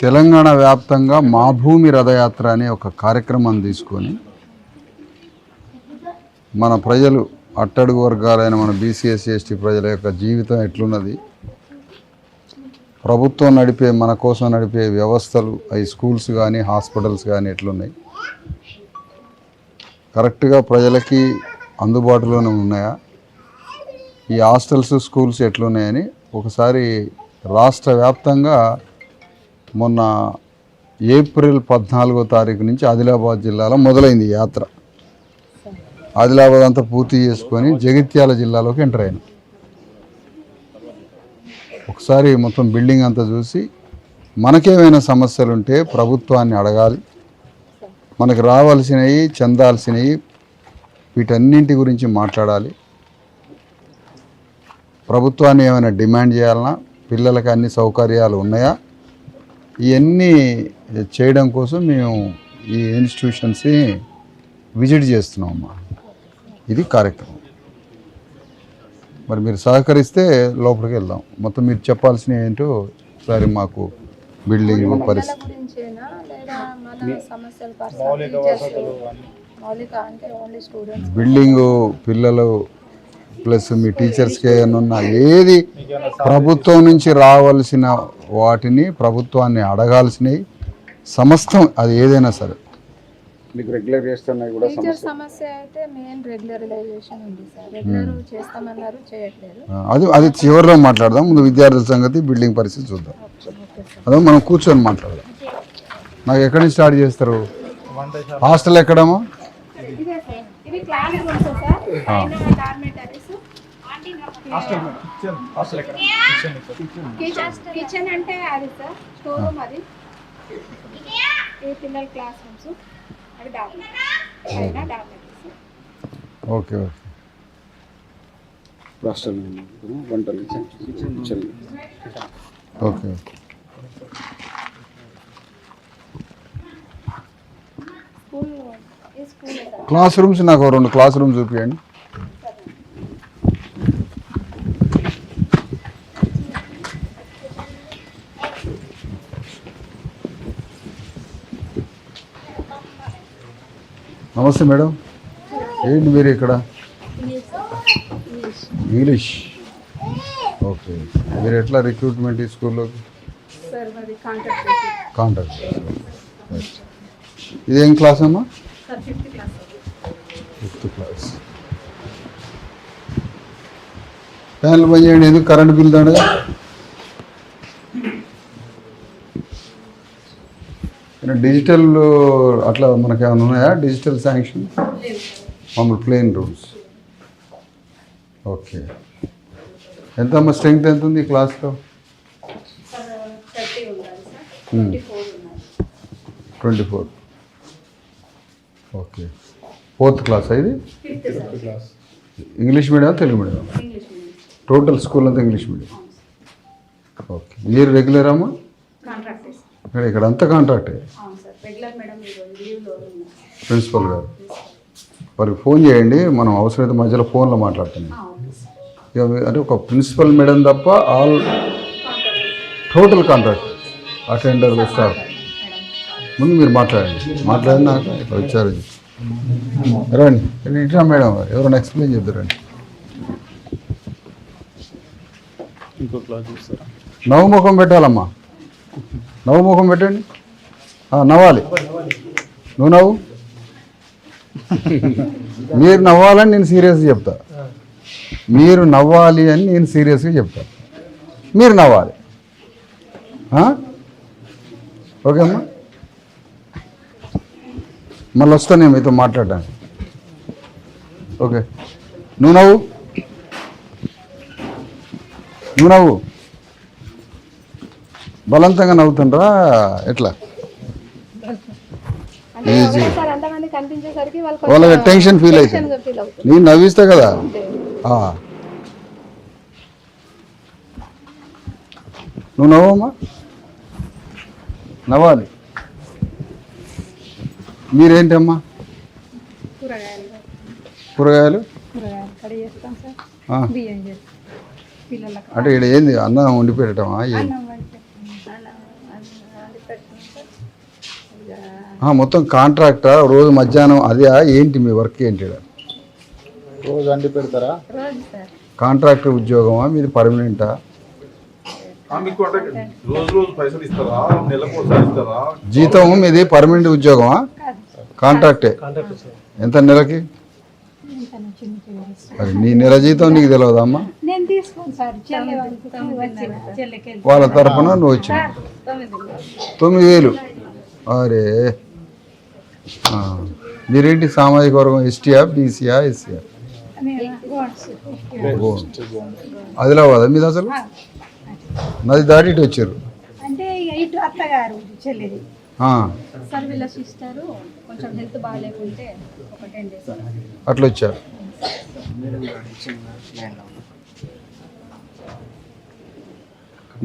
తెలంగాణ వ్యాప్తంగా మా భూమి రథయాత్ర అనే ఒక కార్యక్రమాన్ని తీసుకొని మన ప్రజలు అట్టడుగు వర్గాలైన మన బీసీ ఎస్సీ ఎస్టీ ప్రజల యొక్క జీవితం ఎట్లున్నది, ప్రభుత్వం నడిపే మన కోసం నడిపే వ్యవస్థలు అవి స్కూల్స్ కానీ హాస్పిటల్స్ కానీ ఎట్లున్నాయి, కరెక్ట్గా ప్రజలకి అందుబాటులోనే ఉన్నాయా, ఈ హాస్టల్స్ స్కూల్స్ ఎట్లున్నాయని ఒకసారి రాష్ట్ర వ్యాప్తంగా మొన్న ఏప్రిల్ 14వ తారీఖు నుంచి ఆదిలాబాద్ జిల్లాలో మొదలైంది యాత్ర. ఆదిలాబాద్ అంతా పూర్తి చేసుకొని జగిత్యాల జిల్లాలోకి ఎంటర్ అయినాం. ఒకసారి మొత్తం బిల్డింగ్ అంతా చూసి మనకేమైనా సమస్యలు ఉంటే ప్రభుత్వాన్ని అడగాలి, మనకు రావాల్సినవి చెందాల్సినవి వీటన్నింటి గురించి మాట్లాడాలి, ప్రభుత్వాన్ని ఏమైనా డిమాండ్ చేయాలన్నా, పిల్లలకి అన్ని సౌకర్యాలు ఉన్నాయా, ఇవన్నీ చేయడం కోసం మేము ఈ ఇన్స్టిట్యూషన్స్ని విజిట్ చేస్తున్నామమ్మా. ఇది కార్యక్రమం. మరి మీరు సహకరిస్తే లోపలికి వెళ్దాం. మొత్తం మీరు చెప్పాల్సినవి ఏంటో ఒకసారి మాకు బిల్డింగ్ పరిస్థితి, బిల్డింగు, పిల్లలు ప్లస్ మీ టీచర్స్కి ఏమన్నా ఏది ప్రభుత్వం నుంచి రావాల్సిన వాటిని ప్రభుత్వాన్ని అడగాల్సినవి సమస్తం అది ఏదైనా సరే మీకు రెగ్యులర్ చేస్తున్నా కూడా సమస్య అయితే మెయిన్ రెగ్యులరైజేషన్ ఉంది సార్. రెగ్యులర్ చేస్తామన్నారు, చేయట్లేదు. అది చివరిలో మాట్లాడదాం. ముందు విద్యార్థుల సంగతి, బిల్డింగ్ పరిస్థితి చూద్దాం. అదే మనం కూర్చొని మాట్లాడదాం. నాకు ఎక్కడి నుంచి స్టార్ట్ చేస్తారు? హాస్టల్ ఎక్కడమో కిచెన్ అంటే అది సార్, స్టోర్ రూమ్, అది ఏ పిల్లల క్లాస్ రూమ్స్, అది ఓకే ఓకే. హాస్టల్ వంటలు ఓకే. క్లాస్ రూమ్స్ నాకు 2 క్లాస్ రూమ్స్ చూపించండి. నమస్తే మేడం, ఏంటి మీరు ఇక్కడ? ఇంగ్లీష్. ఓకే. మీరు ఎట్లా రిక్రూట్మెంట్ ఈ స్కూల్లోకి? కాంట్రాక్ట్. ఇదేం క్లాస్ అమ్మా? 5th class. ఫ్యాన్లు పని చేయండి. ఎందుకు కరెంట్ బిల్ దండగా? డిజిటల్ అట్లా మనకి ఏమైనా ఉన్నాయా? డిజిటల్ శాంక్షన్ మామూలు ప్లెయిన్ రూమ్స్. ఓకే. ఎంతమ్మా స్ట్రెంగ్త్ ఎంత ఉంది ఈ క్లాస్లో? 24. ఓకే. 4th క్లాస్ ఇది? English medium, Telugu medium? Total school అంతా ఇంగ్లీష్ మీడియం. ఓకే. మీరు రెగ్యులర్ అమ్మా? ఇక్కడ అంతా కాంట్రాక్టే. ప్రిన్సిపల్ గారు వారికి ఫోన్ చేయండి, మనం అవసరమైతే మధ్యలో ఫోన్లో మాట్లాడుతున్నాం. అంటే ఒక ప్రిన్సిపల్ మేడం తప్ప all total contract, attender, staff. ముందు మీరు మాట్లాడినాక ఇట్లా వచ్చారు రండి. ఇట్లా మేడం ఎవరైనా ఎక్స్ప్లెయిన్ చేద్దారండి. ఇంకో క్లాస్ చూస్తారా? నవ్వుముఖం పెట్టాలమ్మా, నవ్వుముఖం పెట్టండి. నవ్వాలి. నువ్వు నవ్వు. మీరు నవ్వాలని నేను సీరియస్గా చెప్తా. మీరు నవ్వాలి అని నేను సీరియస్గా చెప్తా. మీరు నవ్వాలి. ఓకే అమ్మా. మళ్ళీ వస్తాను నేను మీతో మాట్లాడడానికి. ఓకే. నువ్వు నవ్వు. బలవంతంగా నవ్వుతుండ్రా ఎట్లా? ఈజీ. వాళ్ళకి టెన్షన్ ఫీల్ అవుతుంది. నేను నవ్విస్తా కదా. నువ్వు నవ్వమ్మా, నవ్వాలి. మీరేంటమ్మా? కూరగాయలు అంటే ఇక్కడ ఏంది? అన్నం వండి పెట్టడమా? మొత్తం కాంట్రాక్టా రోజు మధ్యాహ్నం అదే ఏంటి మీ వర్క్ ఏంటి ఈడ? రోజు అండి పెడతారా? రోజు సార్ కాంట్రాక్టర్ ఉద్యోగమా మీది పర్మనెంటా? మీకు అంటే రోజు పైసలు ఇస్తారా, నెలకు ఒకసారి ఇస్తారా? జీతం మీది పర్మనెంట్ ఉద్యోగమా కాంట్రాక్టే? ఎంత నెలకి? మరి నీ నెల జీతం నీకు తెలియదా అమ్మా? నేను తీసుకోను సార్, చెల్లె వాళ్ళకి వచ్చిన వాళ్ళ తరఫున నువ్వు వచ్చిన 9,000. అరే మీరేంటి సామాజిక వర్గం ఎస్టీయా, బీసీయా, ఎస్సీయా? ఆదిలాబాద్ మీది అసలు? నది దాటి ఇటు వచ్చారు. అంటే ఇటు అత్తగారు చెల్లిది సార్, వీళ్ళ సిస్టరు కొంచెం హెల్త్ బాగాలేకుంటే ఒక 10 days అట్లా వచ్చారు.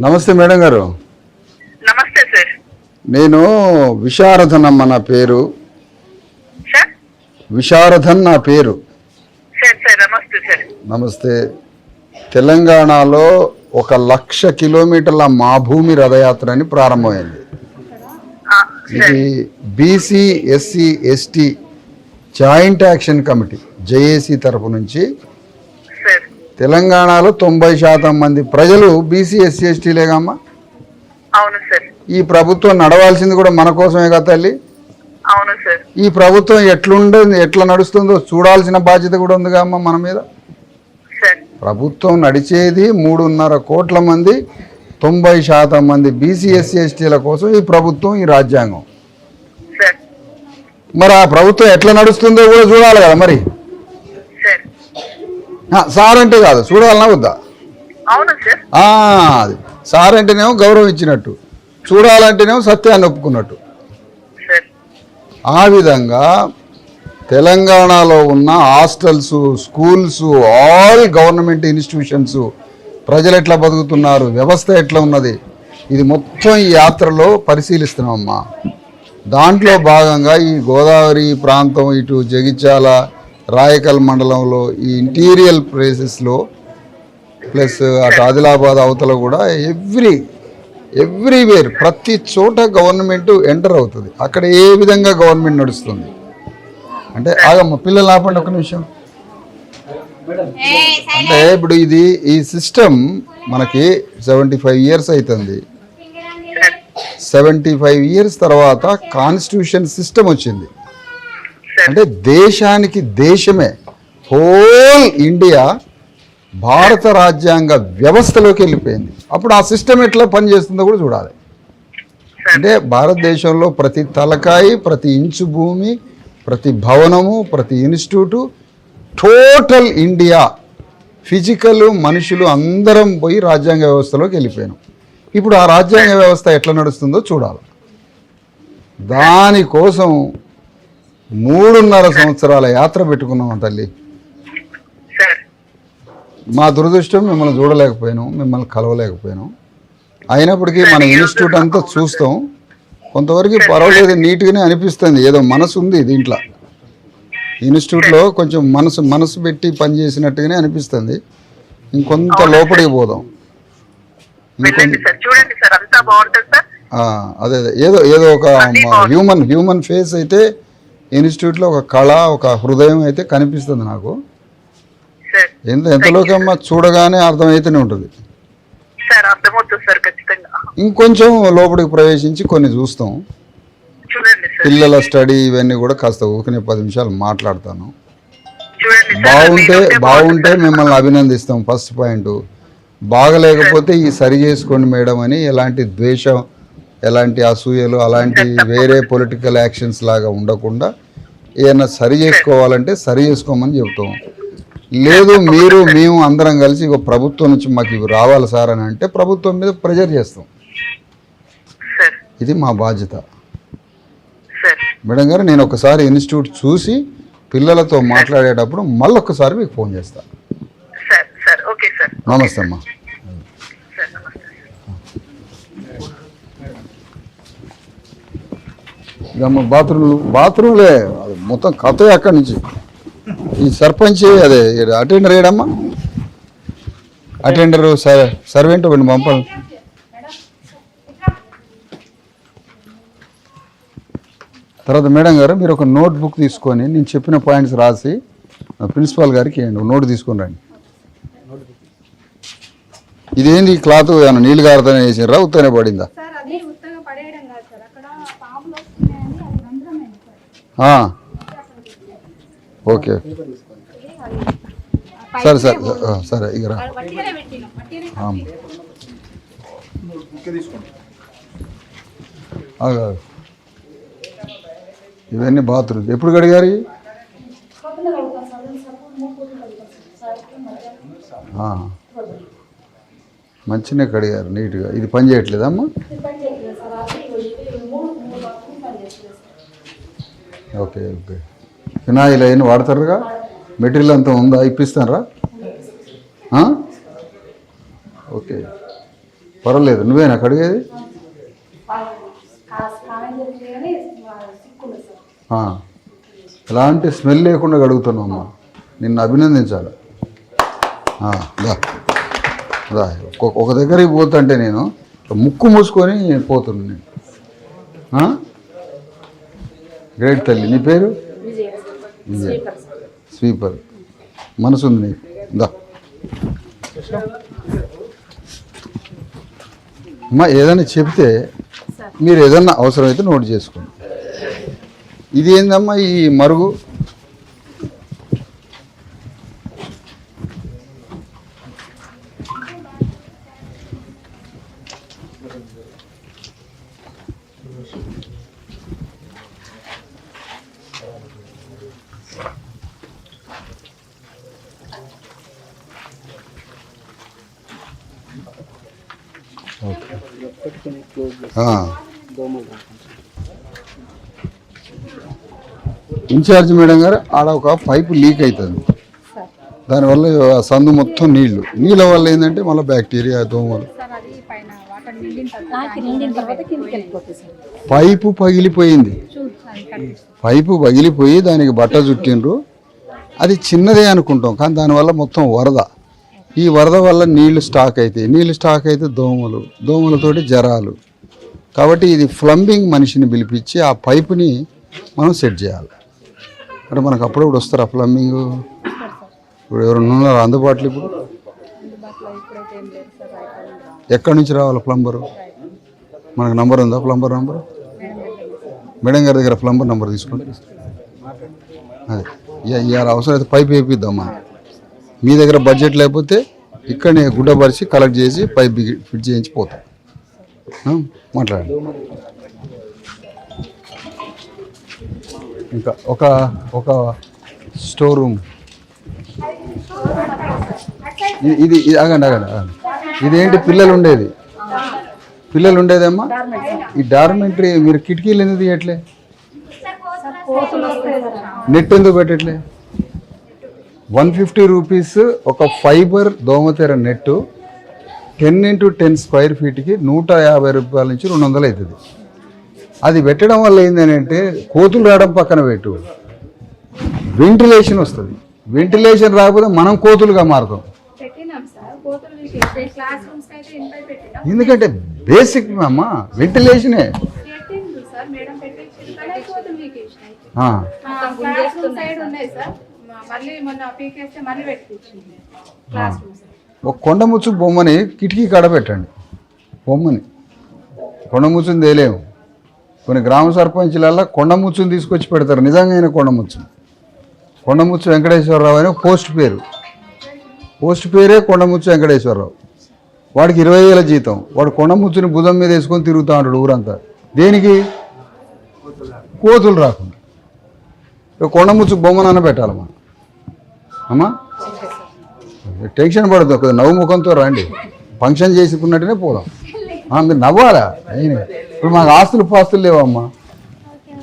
నమస్తే మేడం గారు. నమస్తే సార్. నేను విశారథన్ అమ్మ నా పేరు. సార్ విశారథన్ నా పేరు. సార్ సార్ నమస్తే సార్. నమస్తే. తెలంగాణలో 1,00,000 కిలోమీటర్ల మా భూమి రథయాత్ర అని ప్రారంభమైంది. ఇది BC SC ST joint action committee JAC తరఫు నుంచి సార్ తెలంగాణలో 90% మంది ప్రజలు బీసీ ఎస్సీ ఎస్టీలేగా అమ్మా. అవును సార్. ఈ ప్రభుత్వం నడవాల్సింది కూడా మన కోసమే కదా తల్లి. అవును సార్. ఈ ప్రభుత్వం ఎట్లా నడుస్తుందో చూడాల్సిన బాధ్యత కూడా ఉందిగా అమ్మ మన మీద. సార్ ప్రభుత్వం నడిచేది 3.5 కోట్ల మంది, 90% మంది బీసీ ఎస్సీ ఎస్టీల కోసం ఈ ప్రభుత్వం, ఈ రాజ్యాంగం. సార్ మరి ఆ ప్రభుత్వం ఎట్లా నడుస్తుందో కూడా చూడాలి కదా మరి. సార్ సార్ అంటే కాదు, చూడాలన్నా వద్దా? అవును సార్. అది సార్ అంటేనేమో గౌరవం ఇచ్చినట్టు, చూడాలంటేనేమో సత్యాన్ని ఒప్పుకున్నట్టు. సార్ ఆ విధంగా తెలంగాణలో ఉన్న hostels, schools, all government institutions, ప్రజలు ఎట్లా బతుకుతున్నారు, వ్యవస్థ ఎట్లా ఉన్నది, ఇది మొత్తం ఈ యాత్రలో పరిశీలిస్తున్నామమ్మా. దాంట్లో భాగంగా ఈ గోదావరి ప్రాంతం, ఇటు జగిత్యాల, రాయకల్ మండలంలో ఈ ఇంటీరియల్ ప్లేసెస్లో ప్లస్ అటు ఆదిలాబాద్ అవతల కూడా ఎవ్రీవేర్ ప్రతి చోట గవర్నమెంట్ ఎంటర్ అవుతుంది. అక్కడ ఏ విధంగా గవర్నమెంట్ నడుస్తుంది అంటే ఆగమ్మ పిల్లలు ఆపండి ఒక నిమిషం. అంటే ఇప్పుడు ఈ సిస్టమ్ మనకి 75 years అవుతుంది. 75 years తర్వాత కాన్స్టిట్యూషన్ సిస్టమ్ వచ్చింది. అంటే దేశానికి దేశమే, హోల్ ఇండియా భారత రాజ్యాంగ వ్యవస్థలోకి వెళ్ళిపోయింది. అప్పుడు ఆ సిస్టమ్ ఎట్లా పనిచేస్తుందో కూడా చూడాలి. అంటే భారతదేశంలో ప్రతి తలకాయి, ప్రతి ఇంచు భూమి, ప్రతి భవనము, ప్రతి ఇన్స్టిట్యూటు, టోటల్ ఇండియా ఫిజికల్ మనుషులు అందరం పోయి రాజ్యాంగ వ్యవస్థలోకి వెళ్ళిపోయాను. ఇప్పుడు ఆ రాజ్యాంగ వ్యవస్థ ఎట్లా నడుస్తుందో చూడాలి. దానికోసం 3.5 సంవత్సరాల యాత్ర పెట్టుకున్నాం తల్లి. మా దురదృష్టం మిమ్మల్ని చూడలేకపోయాను, మిమ్మల్ని కలవలేకపోయాను. అయినప్పటికీ మన ఇన్స్టిట్యూట్ అంతా చూస్తాం. కొంతవరకు పర్వాలేదు, నీట్గానే అనిపిస్తుంది. ఏదో మనసు ఉంది దీంట్లో. ఇన్స్టిట్యూట్లో కొంచెం మనసు పెట్టి పనిచేసినట్టుగానే అనిపిస్తుంది. ఇంకొంత లోపలికి పోదాం. అదే ఏదో ఒక హ్యూమన్ ఫేస్ అయితే ఇన్స్టిట్యూట్లో ఒక కళ, ఒక హృదయం అయితే కనిపిస్తుంది నాకు. ఎంతలోకి అమ్మ చూడగానే అర్థమైతేనే ఉంటుంది. ఇంకొంచెం లోపలికి ప్రవేశించి కొన్ని చూస్తాం. పిల్లల స్టడీ ఇవన్నీ కూడా కాస్త ఊకనే 10 నిమిషాలు మాట్లాడతాను. బాగుంటే మిమ్మల్ని అభినందిస్తాం. First point. బాగలేకపోతే ఈ సరి చేసుకోండి మేడం అని ఎలాంటి ద్వేషం, ఎలాంటి అసూయలు, అలాంటి వేరే పొలిటికల్ యాక్షన్స్ లాగా ఉండకుండా ఏదైనా సరి చేసుకోవాలంటే సరి చేసుకోమని చెప్తాం. లేదు మేము అందరం కలిసి ఇక ప్రభుత్వం నుంచి మాకు ఇవి రావాలి సార్ అని అంటే ప్రభుత్వం మీద ప్రెజర్ చేస్తాం. ఇది మా బాధ్యత. మేడం గారు, నేను ఒకసారి ఇన్స్టిట్యూట్ చూసి పిల్లలతో మాట్లాడేటప్పుడు మళ్ళొక్కసారి మీకు ఫోన్ చేస్తాను. నమస్తే అమ్మా. ఇక అమ్మ బాత్రూమ్లే మొత్తం కథ అక్కడి నుంచి. ఈ సర్పంచ్ అదే అటెండర్ ఏడమ్మా, అటెండర్ సర్వెంట్ ఒకటి పంపాలి. తర్వాత మేడం గారు మీరు ఒక నోట్ బుక్ తీసుకొని నేను చెప్పిన పాయింట్స్ రాసి ప్రిన్సిపాల్ గారికి ఇవ్వండి. నోట్ తీసుకొని రండి. ఇదేంది క్లాత్ ఏమన్నా నీళ్ళు గారుతానే వేసారా ఉత్తనే పడిందా? సార్ అది ఉత్తగా పడేయడం కాదు సార్, అక్కడ పాములు వస్తున్నాయని అది రంధ్రమైంది సార్. ఓకే సరే సరే సరే ఇక రా. వట్టిగానే పెట్టినాం, వట్టిగానే ఇంకా తీసుకోండి. ఆగు. ఇవన్నీ బాత్రూమ్ ఎప్పుడు కడిగారు? మంచిగా కడిగారు నీట్గా. ఇది పని చేయట్లేదమ్మా? Okay okay. ఫినాయిల్ అయినా వాడతారుగా? మెటీరియల్ అంతా ఉందా? ఇప్పిస్తారా? ఓకే పర్వాలేదు. నువ్వేనా కడిగేది? ఎలాంటి స్మెల్ లేకుండా కడుగుతున్నావు అమ్మా. నిన్ను అభినందించాలి. ఒక దగ్గరికి పోతుంటే నేను ముక్కు మూసుకొని పోతున్నాను నేను. గ్రేట్ తల్లి. నీ పేరు? విజయ్. స్వీపర్. మనసు ఉంది నీకు. దా అమ్మా, ఏదైనా చెప్తే మీరు ఏదన్నా అవసరమైతే నోట్ చేసుకోండి. ఇది ఏందమ్మా ఈ మరుగు? ఇన్ఛార్జ్ మేడం గారు ఆడ ఒక పైపు లీక్ అవుతుంది. దానివల్ల సందు మొత్తం నీళ్ళ వల్ల ఏంటంటే మళ్ళీ బ్యాక్టీరియా దోమలు. పైపు పగిలిపోయింది. పైపు పగిలిపోయి దానికి బట్ట చుట్టిండ్రు. అది చిన్నదే అనుకుంటాం కానీ దానివల్ల మొత్తం వరద. ఈ వరద వల్ల నీళ్లు స్టాక్ అయితే దోమలతోటి జ్వరాలు. కాబట్టి ఇది ప్లంబింగ్ మనిషిని పిలిపించి ఆ పైపుని మనం సెట్ చేయాలి. అంటే మనకు అప్పుడప్పుడు వస్తారా ప్లంబింగ్? ఇప్పుడు ఎవరైనా ఉన్నారా అందుబాటులో? ఇప్పుడు ఎక్కడి నుంచి రావాలి ప్లంబరు? మనకు నంబర్ ఉందా? ప్లంబర్ నంబరు మేడం గారి దగ్గర ప్లంబర్ నంబర్ తీసుకోండి. అదే ఇవాళ అవసరం అయితే పైప్ వేపిద్దామా. మీ దగ్గర బడ్జెట్ లేకపోతే ఇక్కడనే గుడ్డపరిచి కలెక్ట్ చేసి పైప్ ఫిట్ చేయించి పోతాం. మాట్లాడండి. ఇంకా ఒక స్టోర్ రూమ్. ఇది ఆగండి. ఇదేంటి పిల్లలు ఉండేదమ్మా? ఈ డార్మెంటరీ మీరు కిటికీలు ఎందుకు తీయట్లే? నెట్ ఎందుకు పెట్టట్లే? 150 రూపీస్ ఒక ఫైబర్ దోమతెర నెట్టు 10x10 స్క్వేర్ ఫీట్కి 150 రూపాయల నుంచి 200 అవుతుంది. అది పెట్టడం వల్ల ఏంటంటే కోతులు రావడం పక్కన పెట్టు, వెంటిలేషన్ వస్తుంది. వెంటిలేషన్ రాకపోతే మనం కోతులుగా మారుతాం. ఎందుకంటే బేసిక్ అమ్మా వెంటిలేషనే. ఒక కొండముచ్చు బొమ్మని కిటికీ కాడ పెట్టండి. కొండముచ్చుని తేలేము. కొన్ని గ్రామ సర్పంచ్లలో కొండముచ్చుని తీసుకొచ్చి పెడతారు. నిజంగా కొండముచ్చు వెంకటేశ్వరరావు అని పోస్ట్ పేరే కొండముచ్చు వెంకటేశ్వరరావు. వాడికి 20,000 జీతం. వాడు కొండముచ్చుని భుజం మీద వేసుకొని తిరుగుతూ ఉంటాడు ఊరంతా. దేనికి? కోతులు రాకుండా. కొండముచ్చు బొమ్మనన్న పెట్టాలి మనం. అమ్మా టెన్షన్ పడద్దు. ఒక నవ్వు ముఖంతో రండి. ఫంక్షన్ చేసుకున్నట్టునే పోదాం. మీరు నవ్వాలా? ఇప్పుడు మాకు పాస్తులు లేవమ్మా.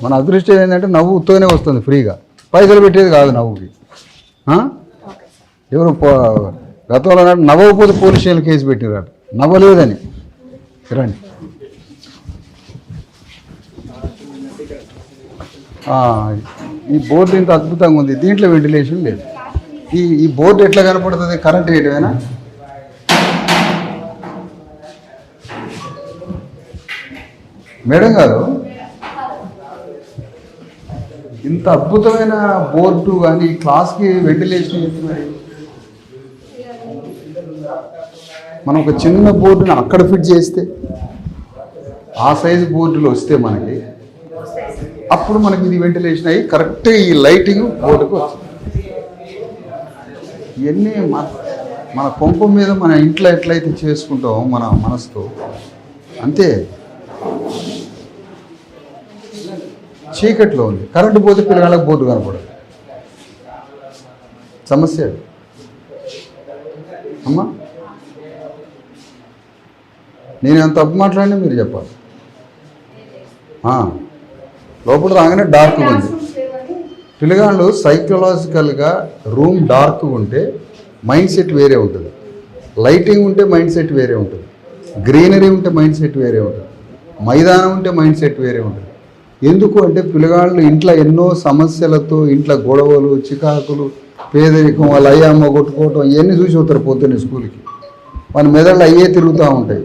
మన అదృష్టం ఏంటంటే నవ్వు ఉత్తగానే వస్తుంది ఫ్రీగా. పైసలు పెట్టేది కాదు నవ్వుకి. ఎవరు గతంలో నవ్వకపోతే పోలీస్ స్టేషన్ కేసు పెట్టినారట. నవ్వలేదని. రండి. ఈ బోర్డు ఇంత అద్భుతంగా ఉంది. దీంట్లో వెంటిలేషన్ లేదు. ఈ బోర్డు ఎట్లా కనపడుతుంది? కరెంట్ వేయటమేనా? మేడం గారు ఇంత అద్భుతమైన బోర్డు కానీ క్లాస్కి వెంటిలేషన్ ఏంటి మరి? మనం ఒక చిన్న బోర్డుని అక్కడ ఫిట్ చేస్తే ఆ సైజు బోర్డులో వస్తే మనకి అప్పుడు మనకి ఇది వెంటిలేషన్ అయ్యి కరెక్ట్గా ఈ లైటింగ్ బోర్డుకు వస్తుంది. ఇవన్నీ మన కొంప మీద మన ఇంట్లో ఎట్లయితే చేసుకుంటామో మన మనసుతో అంతే. చీకట్లో ఉంది, కరెంటు పోతే పిల్లగాళ్ళకి బోర్డు కనపడదు. సమస్య అమ్మా. నేను ఎంత తప్పు మాట్లాడినా మీరు చెప్పాలి. లోపల రాగానే డార్క్గా ఉంది. పిల్లగాళ్ళు సైకలాజికల్గా రూమ్ డార్క్గా ఉంటే మైండ్ సెట్ వేరే ఉంటుంది, లైటింగ్ ఉంటే మైండ్ సెట్ వేరే ఉంటుంది, గ్రీనరీ ఉంటే మైండ్ సెట్ వేరే ఉంటుంది, మైదానం ఉంటే మైండ్ సెట్ వేరే ఉంటుంది. ఎందుకు అంటే పిల్లగాళ్ళు ఇంట్లో ఎన్నో సమస్యలతో, ఇంట్లో గొడవలు, చికాకులు, పేదరికం, వాళ్ళ అయ్యమ్మ కొట్టుకోవటం ఇవన్నీ చూసి వస్తారు పొద్దున్నే స్కూల్కి. వాళ్ళ మెదళ్ళు అయ్యే తిరుగుతూ ఉంటాయి.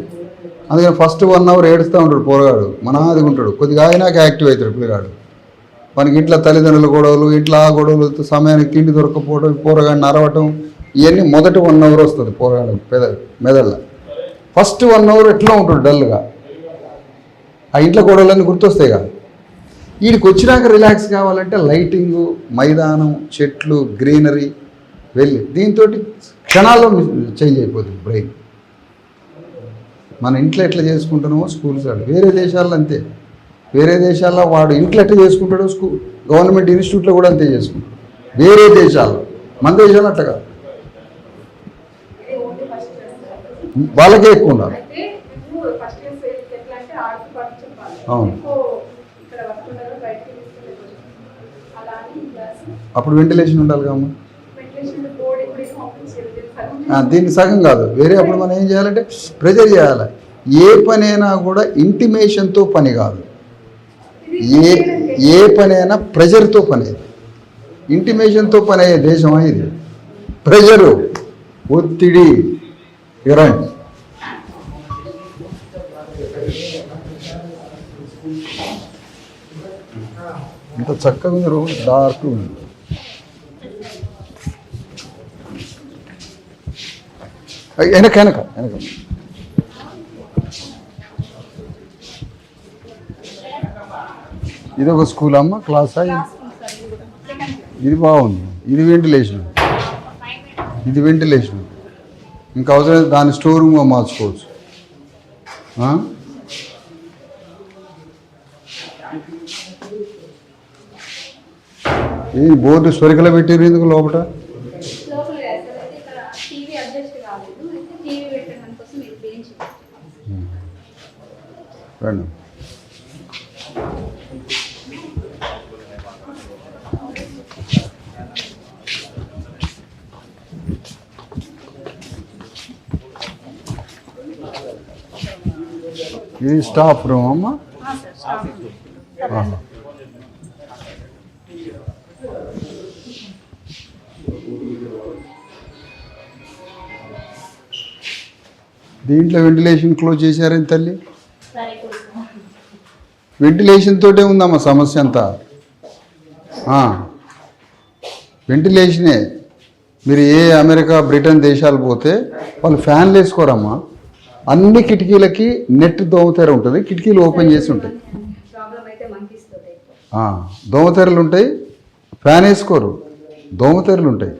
అందుకని ఫస్ట్ 1 అవర్ ఏడుస్తూ ఉంటాడు పోరగాడు, మనాదిగా ఉంటాడు. కొద్దిగా అయినాక యాక్టివ్ అవుతాడు పిల్లగాడు. మనకి ఇంట్లో తల్లిదండ్రుల గొడవలు, ఇంట్లో ఆ గొడవలు, సమయానికి తిండి దొరకపోవడం, పోరగాడిని అరవటం, ఇవన్నీ మొదటి 1 అవర్ వస్తుంది పోరగాడు మెదళ్ళ. ఫస్ట్ 1 అవర్ ఎట్లా ఉంటాడు డల్గా, ఆ ఇంట్లో గొడవలన్నీ గుర్తొస్తాయి కాదు. వీడికి వచ్చినాక రిలాక్స్ కావాలంటే లైటింగు, మైదానం, చెట్లు, గ్రీనరీ వెళ్ళి దీంతో క్షణాల్లో చేంజ్ అయిపోతుంది బ్రెయిన్. మన ఇంట్లో ఎట్లా చేసుకుంటున్నామో స్కూల్స్ వాళ్ళు, వేరే దేశాల్లో అంతే. వేరే దేశాల్లో వాడు ఇంట్లో ఎట్లా చేసుకుంటాడో గవర్నమెంట్ ఇన్స్టిట్యూట్లో కూడా అంతే చేసుకుంటాడు వేరే దేశాల్లో. మన దేశాల్లో అట్లా కాదు, వాళ్ళకే ఎక్కువ ఉండాలి. అవును, అప్పుడు వెంటిలేషన్ ఉండాలి కమ్మా. దీన్ని సగం కాదు వేరే. అప్పుడు మనం ఏం చేయాలంటే ప్రెజర్ చేయాలి. ఏ పనైనా కూడా ఇంటిమేషన్తో పని కాదు, ఏ పనైనా ప్రెజర్తో పని. ఇంటిమేషన్తో పని అయ్యే దేశమా ఇది? ప్రెజరు, ఒత్తిడి, ఇరండి. ఇంత చక్కగా ఉంది రూమ్, డార్క్ ఉంది. వెనక వెనక వెనక ఇది ఒక స్కూల్ అమ్మ, క్లాసా? ఇది బాగుంది. ఇది వెంటిలేషన్, ఇది వెంటిలేషన్. ఇంకా అవసరం దాని స్టోర్ రూమ్గా మార్చుకోవచ్చు. ఈ బోర్డు సొరికలో పెట్టారు ఎందుకు లోపల? రండి. ఇది స్టాఫ్ రూమ్ అమ్మా. దీంట్లో వెంటిలేషన్ క్లోజ్ చేశారని తల్లి? వెంటిలేషన్ తోటే ఉందమ్మా సమస్య అంతా. వెంటిలేషనే. మీరు ఏ అమెరికా, బ్రిటన్ దేశాలు పోతే వాళ్ళు ఫ్యాన్లు వేసుకోరమ్మా. అన్ని కిటికీలకి నెట్ దోమతెర ఉంటుంది, కిటికీలు ఓపెన్ చేసి ఉంటాయి. దోమతెరలు ఉంటాయి, ఫ్యాన్ వేసుకోరు, దోమతెరలు ఉంటాయి.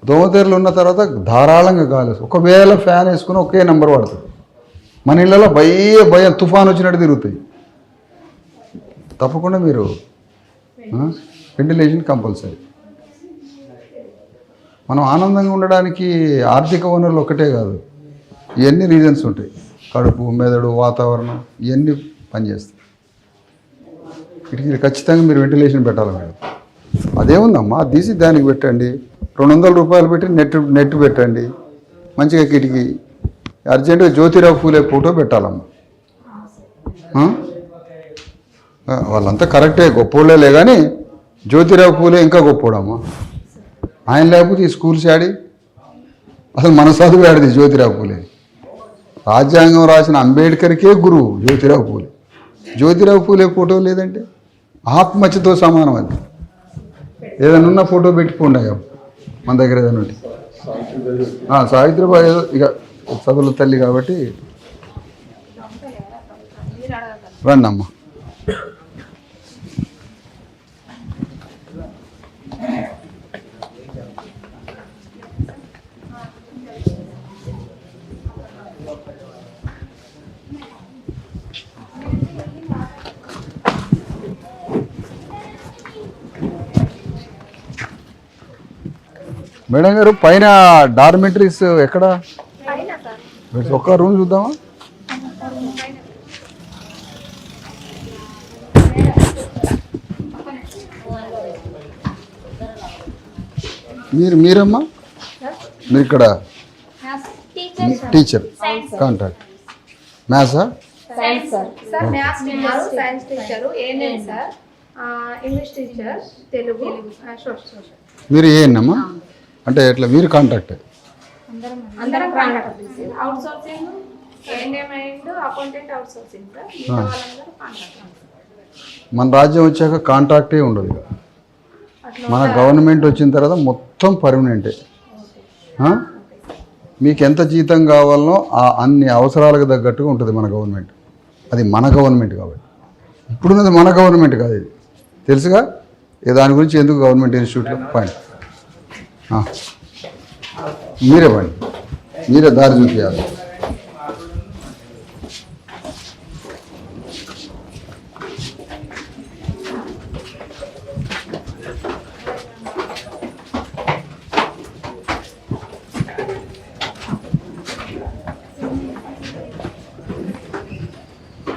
దోమతెరలు ఉన్న తర్వాత ధారాళంగా గాలి. ఒకవేళ ఫ్యాన్ వేసుకుని ఒకే నెంబర్ పడుతుంది. మన ఇళ్ళలో భయం తుఫాన్ వచ్చినట్టు తిరుగుతాయి. తప్పకుండా మీరు వెంటిలేషన్ కంపల్సరీ. మనం ఆనందంగా ఉండడానికి ఆర్థిక వనరులు ఒకటే కాదు, ఇవన్నీ రీజన్స్ ఉంటాయి. కడుపు, మెదడు, వాతావరణం ఇవన్నీ పనిచేస్తాయి. కిటికీలు ఖచ్చితంగా మీరు వెంటిలేషన్ పెట్టాలి మేడం. అదేముందమ్మా, అది తీసి దానికి పెట్టండి. 200 రూపాయలు పెట్టి నెట్ పెట్టండి మంచిగా. కిటికీ అర్జెంటుగా జ్యోతిరావు పూలే ఫోటో పెట్టాలమ్మా. వాళ్ళంతా కరెక్టే, గొప్పోళ్ళే. కానీ జ్యోతిరావు పూలే ఇంకా గొప్పోడమ్మా. ఆయన లేకపోతే ఈ స్కూల్స్ ఆడి అసలు మన చదువు ఆడిది జ్యోతిరావు పూలే. రాజ్యాంగం రాసిన అంబేద్కర్కే గురువు జ్యోతిరావు పూలే. జ్యోతిరావు పూలే ఫోటో లేదంటే ఆత్మహత్యతో సమానం అది. ఏదైనా ఉన్న ఫోటో పెట్టుకోండి మన దగ్గర ఏదైనా ఉంటే. సావిత్రిబాయి ఏదో ఇక చదువుల తల్లి కాబట్టి రండి అమ్మ. మేడం గారు పైన డార్మెటరీస్ ఎక్కడ? ఒక్క రూమ్ చూద్దామా? మీరమ్మా మీరు ఇక్కడ టీచర్ కాంట్రాక్ట్ మ్యాథ్సా? Sir maths teacher, science teacher, ANM sir, English teacher, Telugu, social. మీరు ఏఎన్ఎమ్మా? అంటే ఎట్లా మీరు కాంట్రాక్ట్? అందరం contract. Outsourcing ANM and accountant outsourcing sir. మిగతా వాళ్ళందరూ కాంట్రాక్ట్. మన రాజ్యం వచ్చాక కాంట్రాక్టే ఉండదు. ఇక మన గవర్నమెంట్ వచ్చిన తర్వాత మొత్తం పర్మనెంటే. మీకు ఎంత జీతం కావాలనో అన్ని అవసరాలకు తగ్గట్టుగా ఉంటుంది మన గవర్నమెంట్. అది మన గవర్నమెంట్ కాబట్టి. ఇప్పుడున్నది మన గవర్నమెంట్ కాదు, ఇది తెలుసుగా. దాని గురించి ఎందుకు గవర్నమెంట్ ఇన్స్టిట్యూట్లో పాయింట్ మీరే పండి, మీరే దారి చూపించాలి.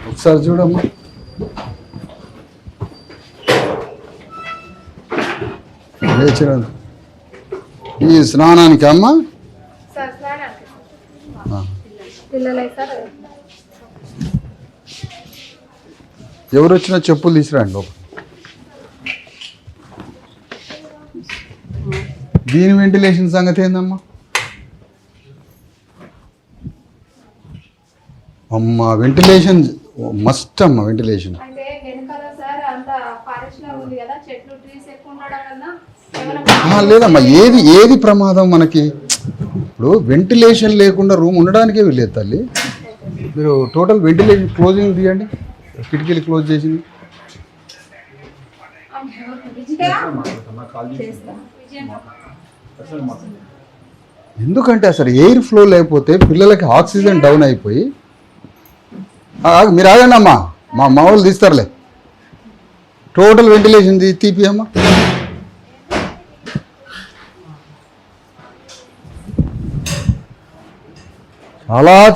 ఒకసారి చూడమ్మా. లేచిరా ఈ స్నానానికి అమ్మ. సార్ స్నానానికి పిల్లలే సార్. ఎవరు వచ్చినా చెప్పులు తీసుకురండి లోపల. దీని వెంటిలేషన్ సంగతి ఏందమ్మా? అమ్మ వెంటిలేషన్ మస్ట్ అమ్మ, వెంటిలేషన్. అంటే వెనకాల సార్ అంత ఫారెస్ట్ లా ఉంది కదా, చెట్లు ట్రీస్ ఎక్కువ ఉండడం వల్ల లేదమ్మా, ఏది ప్రమాదం మనకి? ఇప్పుడు వెంటిలేషన్ లేకుండా రూమ్ ఉండడానికే వెళ్ళేది తల్లి. మీరు టోటల్ వెంటిలేషన్ క్లోజింగ్ తీయండి, కిటికీలు క్లోజ్ చేసింది. ఎందుకంటే అసలు ఎయిర్ ఫ్లో లేకపోతే పిల్లలకి ఆక్సిజన్ డౌన్ అయిపోయి. మీరు ఆగండి అమ్మా, మా వాళ్ళు తీస్తారులే. టోటల్ వెంటిలేషన్ తీపి అమ్మా.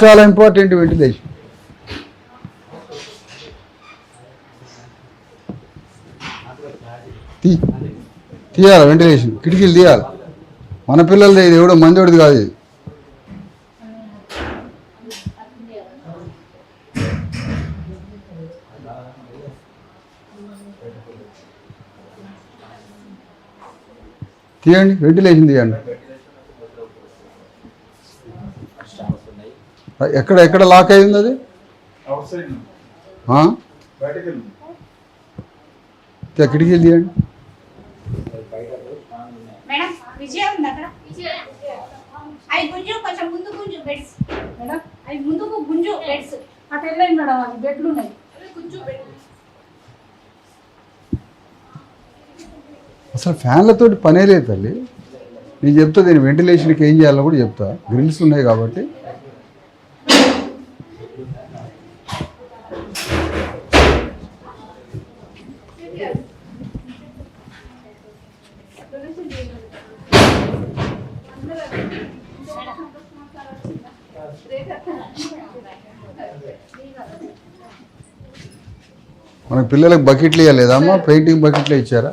చాలా ఇంపార్టెంట్ వెంటిలేషన్. తీయాలి వెంటిలేషన్, కిటికీలు తీయాలి. మన పిల్లలది ఇది ఎవడో మంచోడిది కాదు ఇది. తీయండి వెంటిలేషన్ తీయండి. ఎక్కడ లాక్ అయింది అది? కిటికీలు తీయండి. మేడం విజయ ఉంది అక్కడ. అవి గుంజు కొంచెం ముందు గుంజు బెడ్స్ మేడం, అవి ముందుకు గుంజు బెడ్స్. అటు వెళ్ళండి మేడం, అవి బెడ్లు ఉన్నాయి. గుంజు బెడ్. అసలు ఫ్యాన్లతోటి పనే లేదు తల్లి. నేను చెప్తా దీని వెంటిలేషన్కి ఏం చేయాలో కూడా చెప్తా. గ్రిల్స్ ఉన్నాయి కాబట్టి. మనకు పిల్లలకు బకెట్లు ఇవ్వలేదమ్మా? పెయింటింగ్ బకెట్లే ఇచ్చారా?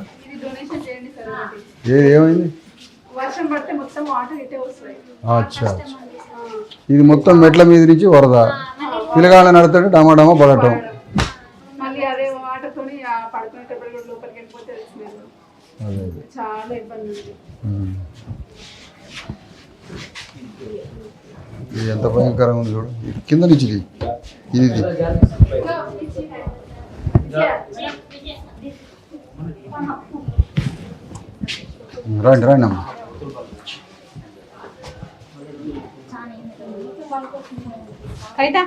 ఏమైంది? వర్షం పడితే మొత్తం వాటర్ ఇటే వస్తాయి. అచ్చా, ఇది మొత్తం మెట్ల మీద నుంచి వరద. పిల్లగాళ్ళని నడుతుంటే డమాడమా పడటం. మళ్ళీ అదే వాటర్ తోని పడుకునేటప్పుడు కూడా లోపలికి వెళ్ళిపోతే చాలా ఇబ్బంది ఉంది. ఇది ఎంత భయంకరంగా ఉంది చూడు. కింద నుంచి ఇది రండి రండి అమ్మా. కవిత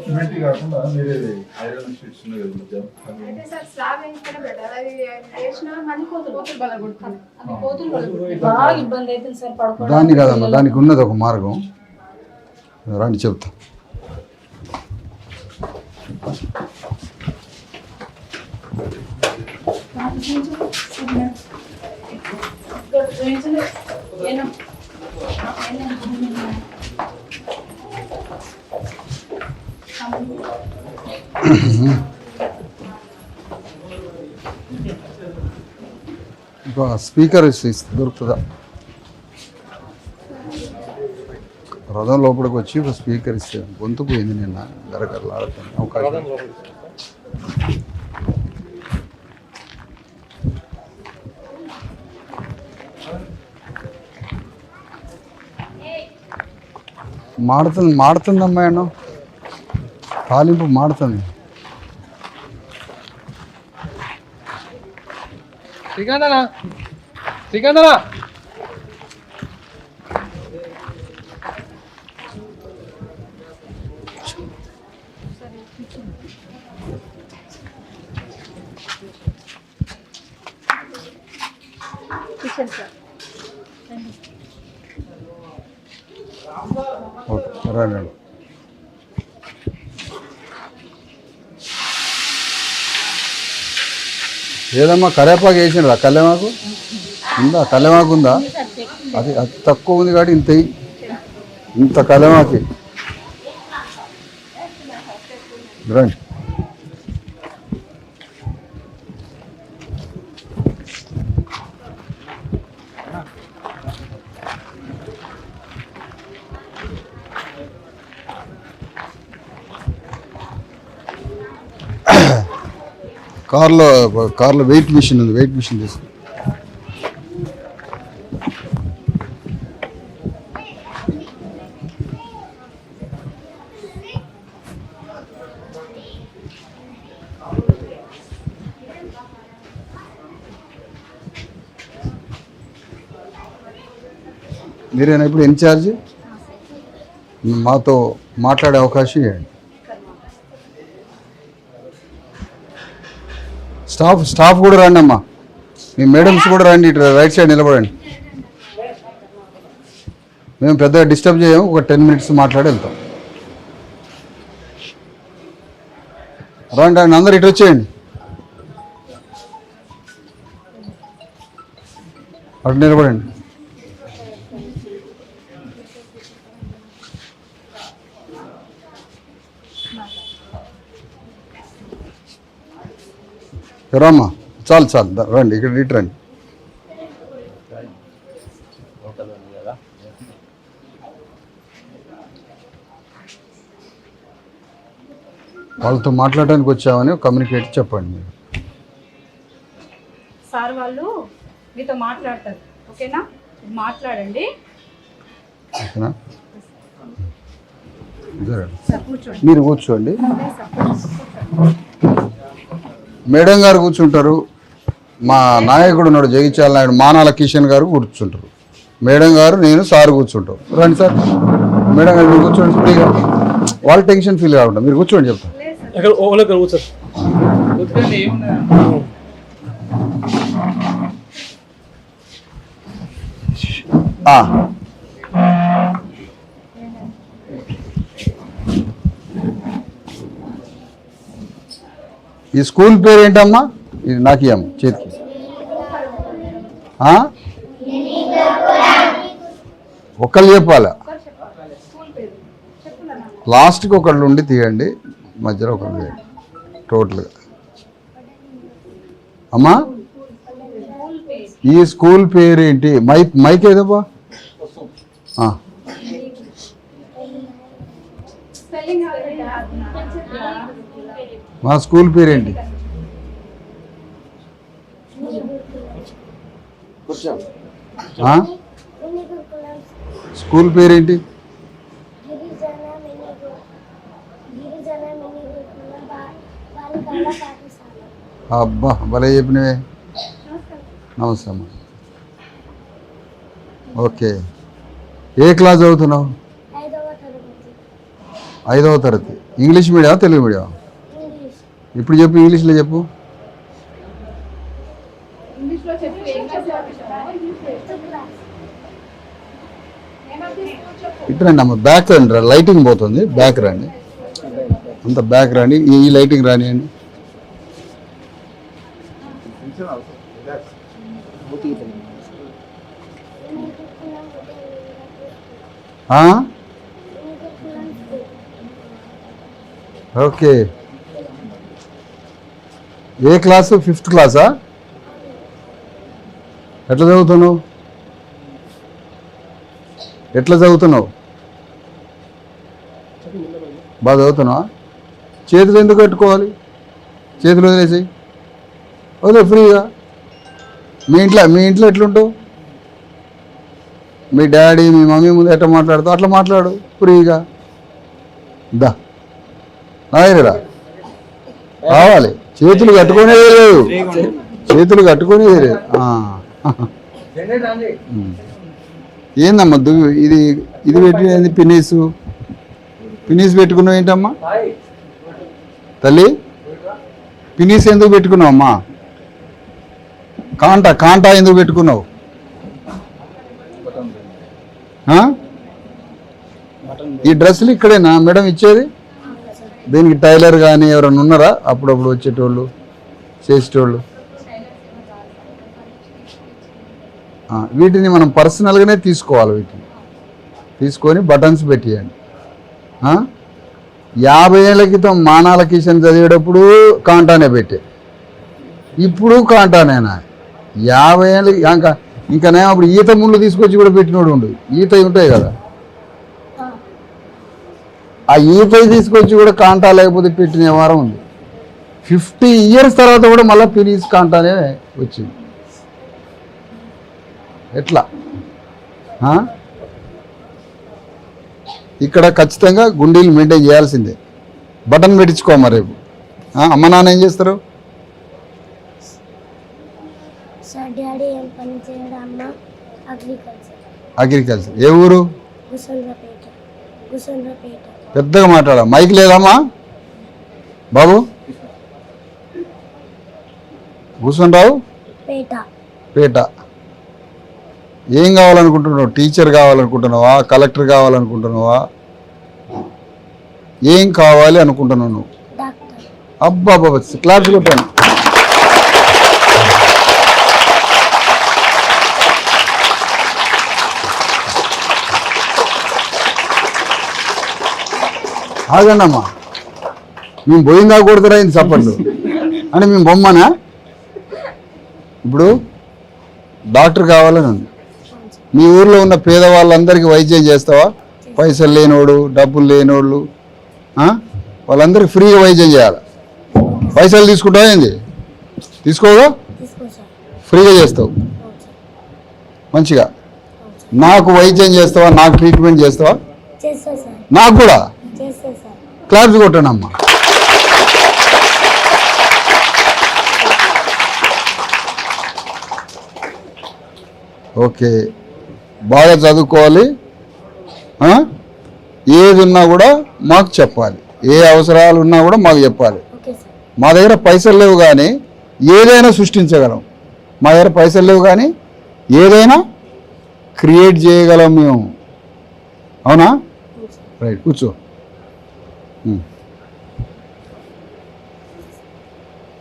సిమెంట్ కాకుండా మీరే ఐరన్ షీట్స్ ఉన్నాయి కదా మధ్య. అంటే సార్ స్లాబ్ వేయించడం బెటర్. అది వేసినా మళ్ళీ కోతులు బలగొడతాను. అవి కోతులు బలగొడతాయి. బాగా ఇబ్బంది అవుతుంది సార్ పడుకోవడం. దాన్ని కాదమ్మా, దానికి ఉన్నది ఒక మార్గం. రండి చెప్తా. స్పీకర్ దొరుకుతుందా? రథం లోపలికి వచ్చి ఒక స్పీకర్ ఇస్తే గొంతు పోయింది నిన్న గరగరలాడుతుంది. అవకాశం మాడుతుంది అమ్మాయి, తాలింపు మాడుతుంది. శ్రీకాంతనా శ్రీకాంతనా ఓకే రండి. ఏదమ్మా కరేపాకు వేసిండ్రా? కల్లెమాకు ఉందా? కల్లెమాకు ఉందా? అది తక్కువ ఉంది కాబట్టి ఇంత కల్లెమాకి రండి. కార్లో వెయిట్ మిషన్ ఉంది, వెయిట్ మిషన్ తీసుకో. మీరేనా ఇప్పుడు ఇన్ఛార్జ్? మాతో మాట్లాడే అవకాశం ఇవ్వండి. స్టాఫ్ కూడా రండి అమ్మా, మీ మేడమ్స్ కూడా రండి. ఇటు రైట్ సైడ్ నిలబడండి. మేము పెద్దగా డిస్టర్బ్ చేయము, ఒక 10 minutes మాట్లాడి వెళ్తాం. రండి రండి, అందరు ఇటు వచ్చేయండి. అటు నిలబడండి. రామ్మా, చాలు రండి, ఇక్కడ ఇటు రండి. వాళ్ళతో మాట్లాడడానికి వచ్చామని కమ్యూనికేట్ చెప్పండి. మీరు సార్ వాళ్ళు మీతో మాట్లాడతారు, ఓకేనా? మాట్లాడండి. ఓకేనా? సార్ కూర్చోండి. మీరు కూర్చోండి. మేడం గారు కూర్చుంటారు. మా నాయకుడు ఉన్నాడు జగిత్యాల నాయుడు, మానాల కిషన్ గారు కూర్చుంటారు. మేడం గారు, నేను, సార్ కూర్చుంటాం. రండి సార్. మేడం గారు మీరు కూర్చోండి ఫ్రీగా, వాళ్ళు టెన్షన్ ఫీల్ కాకుండా మీరు కూర్చోండి. చెప్తాను. ఈ స్కూల్ పేరు ఏంటమ్మా? ఇది నాకు ఇవ్వమ్మ చేతికి. ఒకళ్ళు చెప్పాలా? లాస్ట్కి ఒకళ్ళు ఉండి తీయండి, మధ్యలో ఒకళ్ళు తీయండి టోటల్గా. అమ్మా ఈ స్కూల్ పేరు ఏంటి? మైక్ ఏదబ్బా? మా స్కూల్ పేరేంటి? స్కూల్ పేరేంటి? అబ్బా భలే చెప్పినవే. నమస్తే అమ్మా. ఓకే, ఏ క్లాస్ చదువుతున్నావు? 5వ తరగతి. English medium Telugu medium? ఇప్పుడు చెప్పు, ఇంగ్లీష్లో చెప్పు. ఇంగ్లీష్లో చెప్పు. ఏం క్లాస్ చదువుతున్నావు? ఇటు రండి అమ్మ, బ్యాక్ రండి, లైటింగ్ పోతుంది, బ్యాక్ రండి, అంత బ్యాక్ రండి, ఈ లైటింగ్ రానియండి. ఓకే, ఏ క్లాసు? 5th క్లాసా? ఎట్లా చదువుతున్నావు? బాగా చదువుతున్నావా? చేతులు ఎందుకు కట్టుకోవాలి? చేతులు వదిలేసి వదిలే ఫ్రీగా. మీ ఇంట్లో ఎట్లుంటావు? మీ డాడీ మీ మమ్మీ ముందు ఎట్లా మాట్లాడుతావు అట్లా మాట్లాడు ఫ్రీగా. దా నాయనరా కావాలి. చేతులు కట్టుకునేది లేదు, చేతులు కట్టుకునేది లేదు. ఏందమ్మా ఇది ఇది పెట్టినది? పినీస్ పెట్టుకున్నావు ఏంటమ్మా తల్లి? పినీస్ ఎందుకు పెట్టుకున్నావు అమ్మా? కాంటా ఎందుకు పెట్టుకున్నావు? ఈ డ్రెస్సులు ఇక్కడేనా మేడం ఇచ్చేది? దీనికి టైలర్ కానీ ఎవరైనా ఉన్నారా అప్పుడప్పుడు వచ్చేటోళ్ళు చేసేటోళ్ళు? వీటిని మనం పర్సనల్గానే తీసుకోవాలి. వీటిని తీసుకొని బటన్స్ పెట్టియండి. 50 ఏళ్ళ క్రితం మానాల కిషన్ చదివేటప్పుడు కాంటానే పెట్టే, ఇప్పుడు కాంటానేనా? 50 ఏళ్ళు ఇంకా నేను అప్పుడు ఈత ముళ్ళు తీసుకొచ్చి కూడా పెట్టినోడు ఉండు. ఈత ఉంటాయి కదా, ఆ ఈత తీసుకొచ్చి కూడా కాంటా లేకపోతే పెట్టిన వ్యవహారం ఉంది. 50 years తర్వాత కూడా మళ్ళీ పినీస్ కాంటానే వచ్చింది. ఎట్లా? ఇక్కడ ఖచ్చితంగా గుండీలు మెయింటైన్ చేయాల్సిందే. బటన్ పెట్టించుకోమా రేపు. అమ్మ నాన్న ఏం చేస్తారు? అగ్రికల్చర్. ఏ ఊరు? పెద్దగా మాట్లాడా, మైక్ లేదమ్మా బాబు. కూర్చుంటావు పేట. ఏం కావాలనుకుంటున్నావు? టీచర్ కావాలనుకుంటున్నావా? కలెక్టర్ కావాలనుకుంటున్నావా? ఏం కావాలి అనుకుంటున్నావు నువ్వు? అబ్బా బాబా, క్లాస్ కొట్టాను. ఆగండమ్మా, మేము పోయిందా కొడుతురా ఇంత చప్పట్లు అంటే మేము బొమ్మనా? ఇప్పుడు డాక్టర్ కావాలని ఉంది. మీ ఊర్లో ఉన్న పేదవాళ్ళందరికీ వైద్యం చేస్తావా? పైసలు లేనోడు, డబ్బులు లేనోళ్ళు వాళ్ళందరికీ ఫ్రీగా వైద్యం చేయాలి. పైసలు తీసుకుంటావా? ఏంది తీసుకోగా? ఫ్రీగా చేస్తావు మంచిగా. నాకు వైద్యం చేస్తావా? నాకు ట్రీట్మెంట్ చేస్తావా? నాకు కూడా క్లాప్స్ కొట్టాను అమ్మా. ఓకే, బాగా చదువుకోవాలి. ఏది ఉన్నా కూడా మాకు చెప్పాలి, ఏ అవసరాలు ఉన్నా కూడా మాకు చెప్పాలి. మా దగ్గర పైసలు లేవు కానీ ఏదైనా సృష్టించగలం. మా దగ్గర పైసలు లేవు కానీ ఏదైనా క్రియేట్ చేయగలం మేము. అవునా? రైట్, కూర్చో.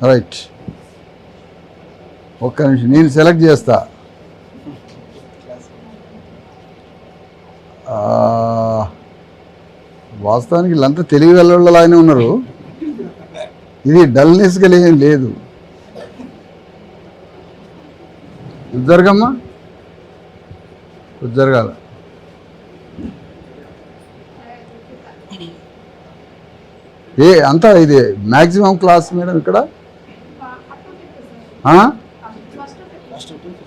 రైట్, ఒక్క నిమిషం నేను సెలెక్ట్ చేస్తా. వాస్తవానికి వీళ్ళంతా తెలివి వెళ్ళలాగానే ఉన్నారు. ఇది డల్నెస్గా ఏం లేదు. జరగమ్మా, జరగాల. అంతా ఇది మ్యాక్సిమం క్లాస్ మేడం ఇక్కడ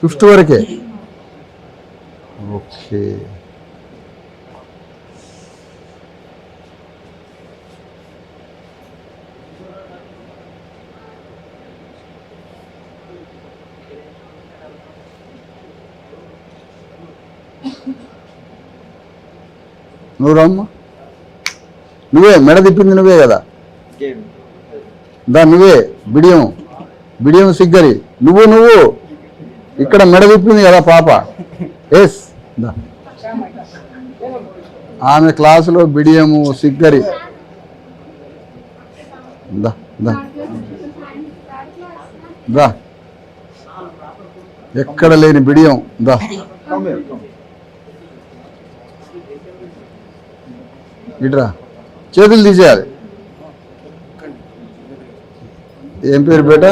5th వరకే. ఓకే, నువ్వు రమ్మ. నువ్వే మెడ తిప్పింది నువ్వే కదా, దా నువ్వే. బిడియం సిగ్గరి నువ్వు ఇక్కడ మెడ తిప్పింది కదా పాప. ఎస్ దా. ఆమె క్లాసులో బిడియము సిగ్గరి. దా దా దా. ఎక్కడ లేని బిడియం. దా ఇట్రా, చేతులు తీసేయాలి. ఏం పేరు బేటా?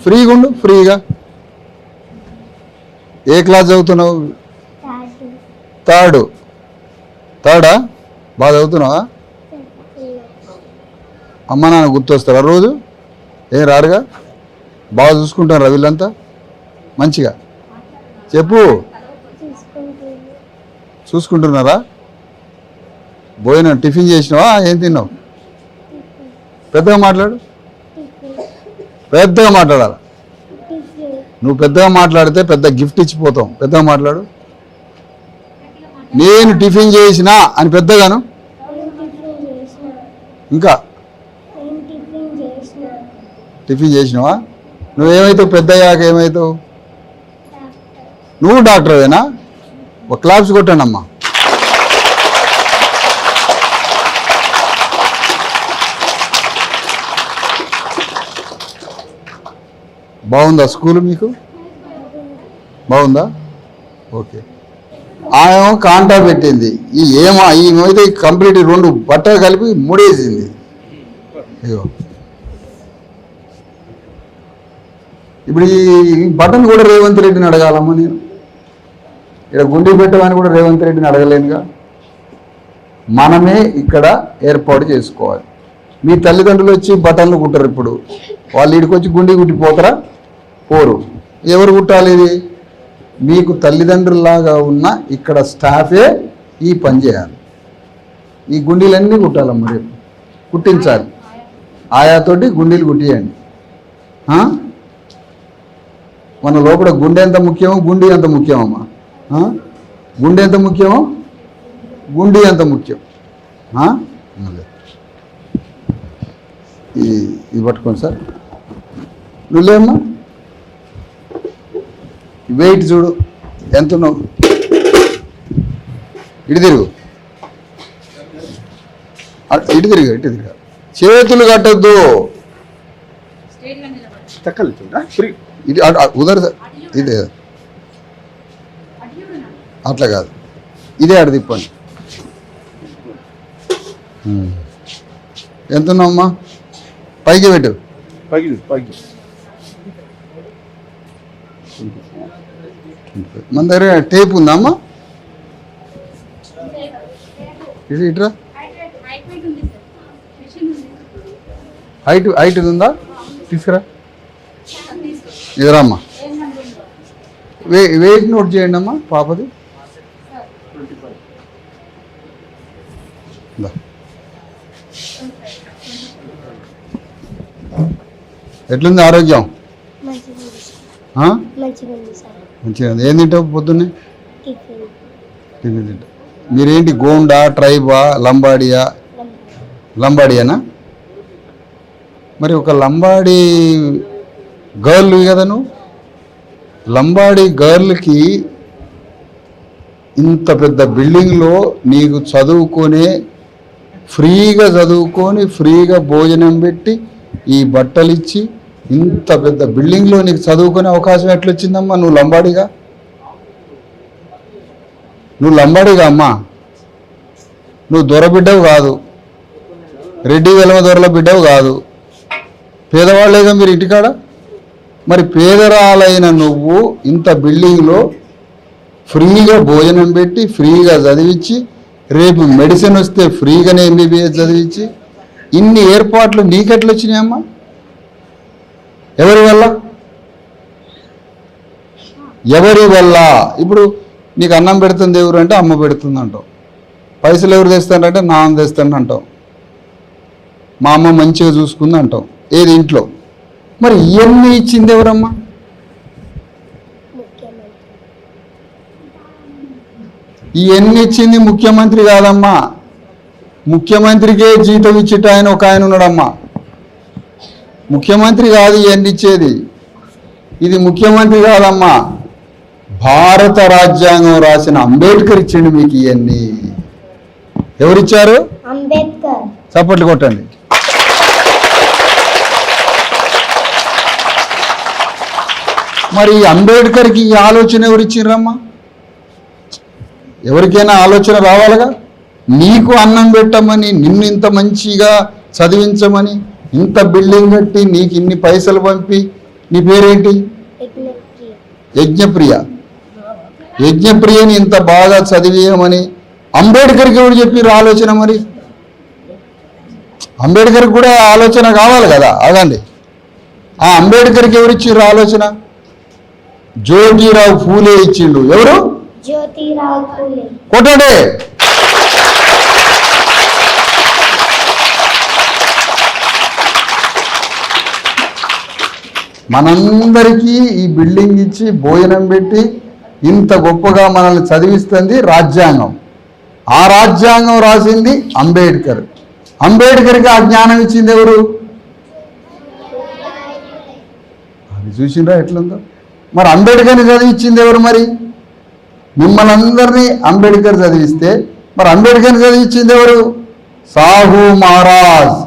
ఫ్రీగా ఉండు, ఫ్రీగా. ఏ క్లాస్ చదువుతున్నావు? థర్డా? బాగా చదువుతున్నావా? అమ్మ నాన్న గుర్తొస్తారా రోజు? ఏం రారుగా? బాగా చూసుకుంటారా వీళ్ళంతా? మంచిగా చెప్పు. చూసుకుంటున్నారా? భోజనం టిఫిన్ చేసినావా? ఏం తిన్నావు? పెద్దగా మాట్లాడు. పెద్దగా మాట్లాడాలి. నువ్వు పెద్దగా మాట్లాడితే పెద్ద గిఫ్ట్ ఇచ్చిపోతాం. పెద్దగా మాట్లాడు. నేను టిఫిన్ చేసినా అని పెద్దగాను. ఇంకా టిఫిన్ చేసినావా? నువ్వేమవుతావు పెద్దయ్యాక? ఏమవుతావు? నువ్వు డాక్టర్వేనా? ఒక క్లాప్స్ కొట్టండి అమ్మా. బాగుందా స్కూల్ మీకు? బాగుందా? ఓకే. ఆమె కాంటా పెట్టింది. ఈమెమైతే కంప్లీట్ 2 బట్టలు కలిపి ముడేసింది. అయ్యో, ఇప్పుడు ఈ బటన్ కూడా రేవంత్ రెడ్డిని అడగాలమ్మా నేను. ఇక్కడ గుండె పెట్టమని కూడా రేవంత్ రెడ్డిని అడగలేనుగా. మనమే ఇక్కడ ఏర్పాటు చేసుకోవాలి. మీ తల్లిదండ్రులు వచ్చి బటన్లు కుట్టరు. ఇప్పుడు వాళ్ళు ఇక్కడికి వచ్చి గుండె కుట్టిపోతారా? పోరు. ఎవరు కుట్టాలి ఇది? మీకు తల్లిదండ్రుల్లాగా ఉన్న ఇక్కడ స్టాఫే ఈ పని చేయాలి. ఈ గుండీలన్నీ కుట్టాలమ్మ. రేపు కుట్టించాలి. ఆయాతోటి గుండీలు కుట్టియండి. మన లోపల గుండె ఎంత ముఖ్యమో గుండీ ఎంత ముఖ్యమమ్మా. గుండె ఎంత ముఖ్యమో గుండీ ఎంత ముఖ్యం. ఇది పట్టుకోండి సార్. నువ్వు లేమ్మా. వెయిట్ చూడు ఎంత ఉన్నావు. ఇటు తిరుగు. చేతులు కట్టద్దు. ఇది ఉదర్ ఇదే అట్లా కాదు. ఇదే అడ తిప్పండి. ఎంత ఉన్నావమ్మా? పైకి పెట్టు. మన దగ్గర టేప్ ఉందా అమ్మా? ఇట్రా. హైట్ ఉందా? తీసుకురా. ఇదరమ్మా. వెయిట్ నోట్ చేయండి అమ్మా పాపది. ఎట్లుంది ఆరోగ్యం? మంచిగా. ఏం తింటావు పొద్దున్నే? టిఫిన్ తింటా. మీరేంటి గోండా, ట్రైబా, లంబాడియానా? మరి ఒక లంబాడి గర్ల్ కదా నువ్వు. లంబాడి గర్ల్కి ఇంత పెద్ద బిల్డింగ్లో నీకు ఫ్రీగా చదువుకొని ఫ్రీగా భోజనం పెట్టి ఈ బట్టలు ఇచ్చి ఇంత పెద్ద బిల్డింగ్లో నీకు చదువుకునే అవకాశం ఎట్లొచ్చిందమ్మా? నువ్వు లంబాడిగా అమ్మా. నువ్వు దొర బిడ్డవు కాదు, రెడ్డి వెలమ దొరల బిడ్డవు కాదు. పేదవాళ్ళేగా మీరు ఇంటికాడ. మరి పేదరాలైన నువ్వు ఇంత బిల్డింగ్లో ఫ్రీగా భోజనం పెట్టి ఫ్రీగా చదివించి రేపు మెడిసిన్ వస్తే ఫ్రీగానే MBBS చదివించి ఇన్ని ఏర్పాట్లు నీకెట్లు వచ్చినాయమ్మా? ఎవరి వల్ల? ఇప్పుడు నీకు అన్నం పెడుతుంది ఎవరు అంటే అమ్మ పెడుతుంది అంటావు. పైసలు ఎవరు తెస్తానంటే నాన్న తెస్తాను అంటావు. మా అమ్మ మంచిగా చూసుకుంది అంటావు. ఏది ఇంట్లో? మరి ఇవన్నీ ఇచ్చింది ఎవరమ్మా? ఇవన్నీ ఇచ్చింది ముఖ్యమంత్రి కాదమ్మా, ముఖ్యమంత్రికే జీతం ఇచ్చిట ఆయన ఒక ఆయన ఉన్నాడమ్మా. ముఖ్యమంత్రి కాదు ఇవన్నీ ఇచ్చేది, ఇది ముఖ్యమంత్రి కాదమ్మా, భారత రాజ్యాంగం రాసిన అంబేద్కర్ ఇచ్చిండు మీకు ఇవన్నీ. ఎవరిచ్చారు? అంబేద్కర్. చప్పట్లు కొట్టండి. మరి అంబేద్కర్కి ఈ ఆలోచన ఎవరు ఇచ్చిర్రమ్మా? ఎవరికైనా ఆలోచన రావాలిగా. నీకు అన్నం పెట్టమని, నిన్ను ఇంత మంచిగా చదివించమని, ఇంత బిల్డింగ్ కట్టి నీకు ఇన్ని పైసలు పంపి, నీ పేరేంటి? యజ్ఞప్రియ. యజ్ఞప్రియని ఇంత బాగా చదివేయమని అంబేద్కర్కి ఎవరు చెప్పిర్రు ఆలోచన? మరి అంబేద్కర్కి కూడా ఆలోచన కావాలి కదా. అదండి, ఆ అంబేద్కర్కి ఎవరు ఇచ్చిర్రు ఆలోచన? జ్యోతిరావు ఫూలే ఇచ్చిండు. ఎవరు? జ్యోతిరావు ఫూలే. కొట్టండి. మనందరికీ ఈ బిల్డింగ్ ఇచ్చి భోజనం పెట్టి ఇంత గొప్పగా మనల్ని చదివిస్తుంది రాజ్యాంగం. ఆ రాజ్యాంగం రాసింది అంబేద్కర్. అంబేద్కర్కి ఆ జ్ఞానం ఇచ్చింది ఎవరు? అది చూసిండ్రా ఎట్లుందో. మరి అంబేద్కర్ని చదివించింది ఎవరు? మరి మిమ్మల్ని అందరినీ అంబేద్కర్ చదివిస్తే మరి అంబేద్కర్ని చదివించింది ఎవరు? సాహు మహారాజ్.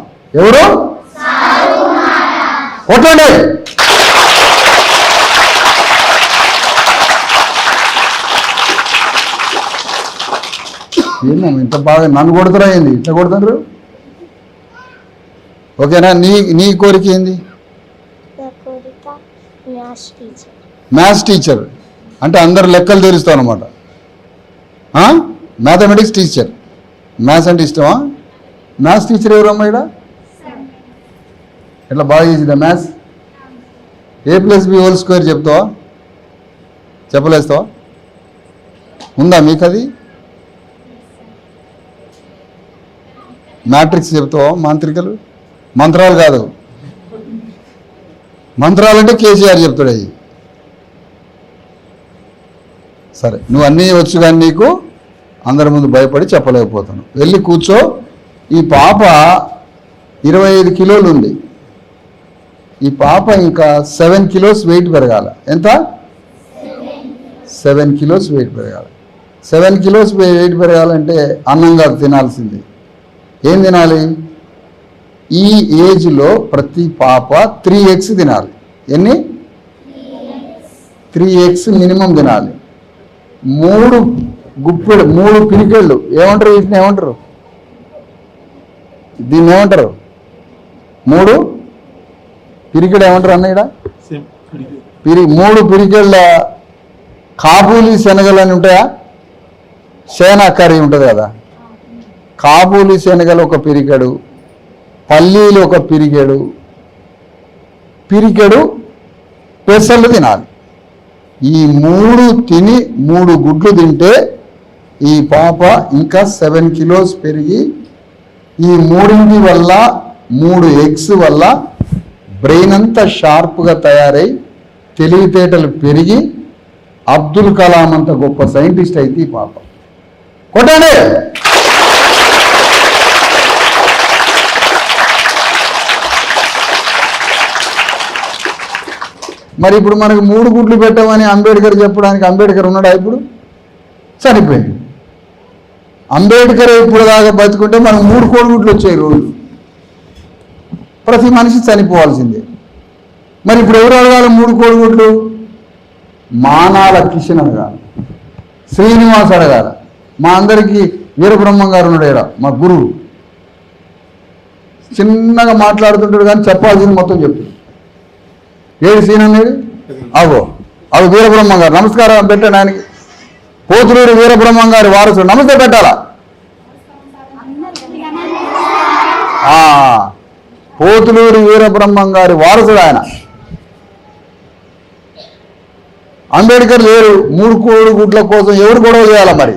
ఎవరు? కొట్టండి. ఏంటమ్మా ఇంత బాగా నన్ను కొడుతురా? ఏంది ఇట్లా కొడుతున్నారు? ఓకేనా? నీ కోరిక ఏంది? మ్యాథ్స్ టీచర్ అంటే అందరు లెక్కలు తెలుస్తావు అనమాట. Mathematics teacher. మ్యాథ్స్ అంటే ఇష్టమా? మ్యాథ్స్ టీచర్ ఎవరమ్మా ఇక్కడ? ఎట్లా బాగా చేసిందా మ్యాథ్స్? a+b² చెప్తావా? చెప్పలేస్తావా? ఉందా మీకు అది? మ్యాట్రిక్స్ చెప్తావా? మాంత్రికలు మంత్రాలు కాదు, మంత్రాలు అంటే కేసీఆర్ చెప్తాడు. అవి సరే, నువ్వు అన్నీ వచ్చు కానీ నీకు అందరి ముందు భయపడి చెప్పలేకపోతాను. వెళ్ళి కూర్చో. ఈ పాప 25 కిలోలు ఉంది. ఈ పాప ఇంకా 7 కిలోస్ వెయిట్ పెరగాల. ఎంత? 7 కిలోస్ వెయిట్ పెరగాలి. 7 కిలోస్ వెయిట్ పెరగాలంటే అన్నం కాదు తినాల్సింది. ఏం తినాలి? ఈ ఏజ్లో ప్రతి పాప 3x తినాలి. ఎన్ని? 3x మినిమం తినాలి. 3 పిరికెళ్ళు ఏమంటారు? వీటిని ఏమంటారు? దీన్ని ఏమంటారు? 3 పిరికెడు ఏమంటారు అన్నయ్య? 3 పిరికెళ్ళ కాబూలీ శనగలు అని ఉంటాయా? శేనా కర్రీ ఉంటుంది కదా, కాబూలీ శనగలు ఒక పిరికెడు, పల్లీలు ఒక పిరికెడు పెసలు తినాలి. ఈ 3 తిని 3 గుడ్లు తింటే ఈ పాప ఇంకా 7 కిలోస్ పెరిగి ఈ 3 వల్ల 3 ఎగ్స్ వల్ల బ్రెయిన్ అంతా షార్ప్గా తయారై తెలివితేటలు పెరిగి అబ్దుల్ కలాం అంత గొప్ప సైంటిస్ట్ అయితే ఈ పాప. కొట్టండి. మరి ఇప్పుడు మనకు 3 గుడ్లు పెట్టమని అంబేద్కర్ చెప్పడానికి అంబేద్కర్ ఉన్నాడా? ఇప్పుడు చనిపోయింది. అంబేద్కర్ ఇప్పుడు దాకా బతుకుంటే మనకు 3 కోడిగుడ్లు వచ్చాయి రోజు. ప్రతి మనిషి చనిపోవాల్సిందే. మరి ఇప్పుడు ఎవరు అడగాలి 3 కోడిగుడ్లు? మానాల కిషన్ అడగాలి, శ్రీనివాస్ అడగాలి. మా అందరికీ వీరబ్రహ్మం గారు ఉన్నాడు, మా గురువు. చిన్నగా మాట్లాడుతుంటాడు కానీ చెప్పాల్సింది మొత్తం చెప్తాడు. ఏది సీన్ అనేది? అగో వీరబ్రహ్మం గారు. నమస్కారం పెట్టండి ఆయనకి. పోతులూరు వీరబ్రహ్మం గారి వారసుడు. నమస్తే పెట్టాలా? పోతులూరు వీరబ్రహ్మం గారి వారసుడు ఆయన. అంబేద్కర్ లేరు. 3 కోడిగుడ్ల కోసం ఎవరు గొడవ చేయాలి? మరి